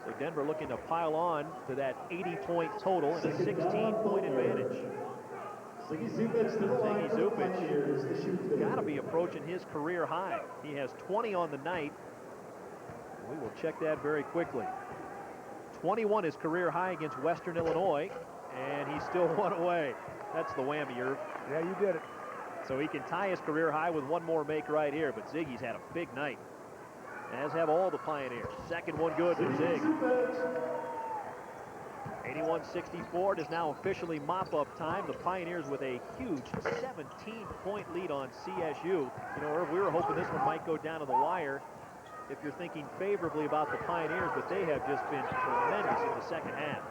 [SPEAKER 2] So Denver looking to pile on to that 80-point total and a 16-point advantage.
[SPEAKER 4] Ziggy Zupic
[SPEAKER 2] got to be approaching his career high. He has 20 on the night. We will check that very quickly. 21 his career high against Western Illinois, and he's still 1 away. That's the whammy, Irv.
[SPEAKER 3] Yeah, you did it.
[SPEAKER 2] So he can tie his career high with 1 more make right here, but Ziggy's had a big night, as have all the Pioneers. Second one good for Zig. 81-64. It is now officially mop-up time. The Pioneers with a huge 17-point lead on CSU. You know, Irv, we were hoping this one might go down to the wire if you're thinking favorably about the Pioneers, but they have just been tremendous in the second half.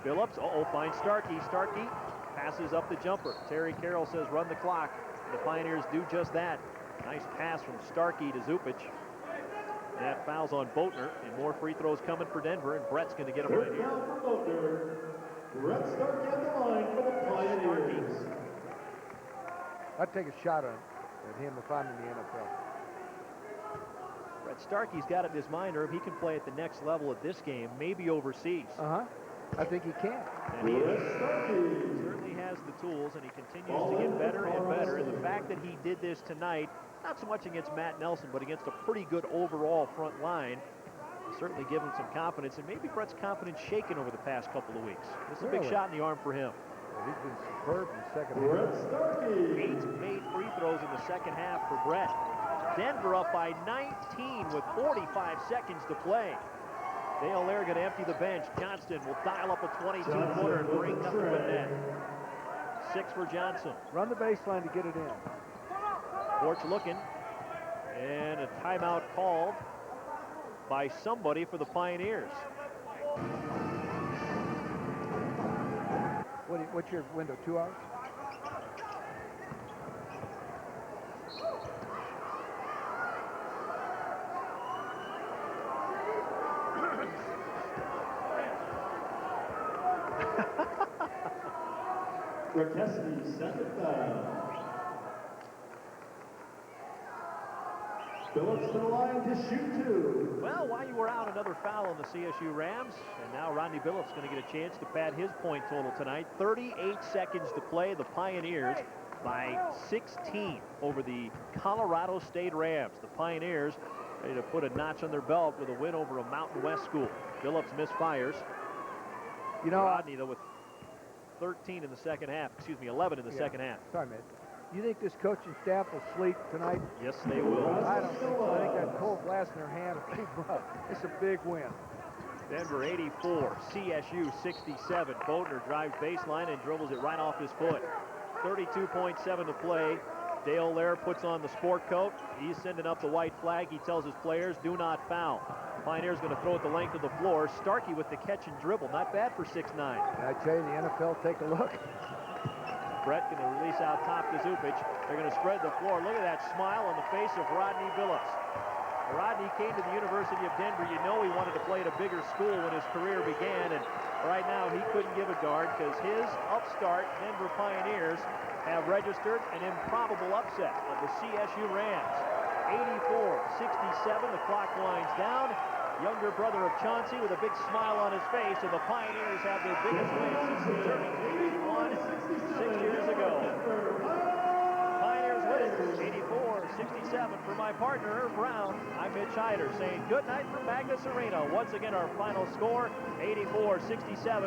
[SPEAKER 2] Phillips, finds Starkey. Starkey passes up the jumper. Terry Carroll says run the clock. The Pioneers do just that. Nice pass from Starkey to Zupic. That foul's on Boatner, and more free throws coming for Denver, and Brett's going to get them right
[SPEAKER 4] Third
[SPEAKER 2] here.
[SPEAKER 4] down for Boatner. Brett Starkey at the line for the Pioneers.
[SPEAKER 3] I'd take a shot at him if I'm in the NFL.
[SPEAKER 2] Brett Starkey's got it in his mind, Herb, he can play at the next level at this game, maybe overseas.
[SPEAKER 3] I think he can.
[SPEAKER 2] And he certainly has the tools, and he continues to get better and better. And the fact that he did this tonight, not so much against Matt Nelson, but against a pretty good overall front line, certainly give him some confidence. And maybe Brett's confidence shaken over the past couple of weeks. This is a big shot in the arm for him.
[SPEAKER 3] Well, he's been superb in the second half.
[SPEAKER 2] 8 made free throws in the second half for Brett. Denver up by 19 with 45 seconds to play. Dale Lair going to empty the bench. Johnston will dial up a 22-footer and bring nothing but net. 6 for Johnson.
[SPEAKER 3] Run the baseline to get it in.
[SPEAKER 2] Porch looking. And a timeout called by somebody for the Pioneers.
[SPEAKER 3] What's your window, 2 hours?
[SPEAKER 4] Rakowski, second foul. Phillips to the line to shoot 2.
[SPEAKER 2] Well, while you were out, another foul on the CSU Rams. And now Rodney Billups going to get a chance to pad his point total tonight. 38 seconds to play. The Pioneers by 16 over the Colorado State Rams. The Pioneers ready to put a notch on their belt with a win over a Mountain West school. Billups misfires.
[SPEAKER 3] You know,
[SPEAKER 2] Rodney, though, with 13 in the second half. Excuse me, 11 in the second half.
[SPEAKER 3] Sorry, man. You think this coaching staff will sleep tonight?
[SPEAKER 2] Yes, they will.
[SPEAKER 3] I don't think so. I think that cold glass in their hand is big rough. It's a big win.
[SPEAKER 2] Denver 84, CSU 67. Boatner drives baseline and dribbles it right off his foot. 32.7 to play. Dale Lair puts on the sport coat. He's sending up the white flag. He tells his players, do not foul. Pioneers going to throw it the length of the floor. Starkey with the catch and dribble. Not bad for 6'9".
[SPEAKER 3] I tell you, the NFL, take a look.
[SPEAKER 2] Brett going to release out top to Zupic. They're going to spread the floor. Look at that smile on the face of Rodney Billups. Rodney came to the University of Denver. You know he wanted to play at a bigger school when his career began, and right now he couldn't give a darn because his upstart Denver Pioneers have registered an improbable upset of the CSU Rams. 84-67, the clock winds down. Younger brother of Chauncey with a big smile on his face, and the Pioneers have their biggest win since returning to Division I 6 years ago. Pioneers win 84-67. For my partner, Herb Brown, I'm Mitch Hyder saying good night from Magnus Arena. Once again, our final score, 84-67.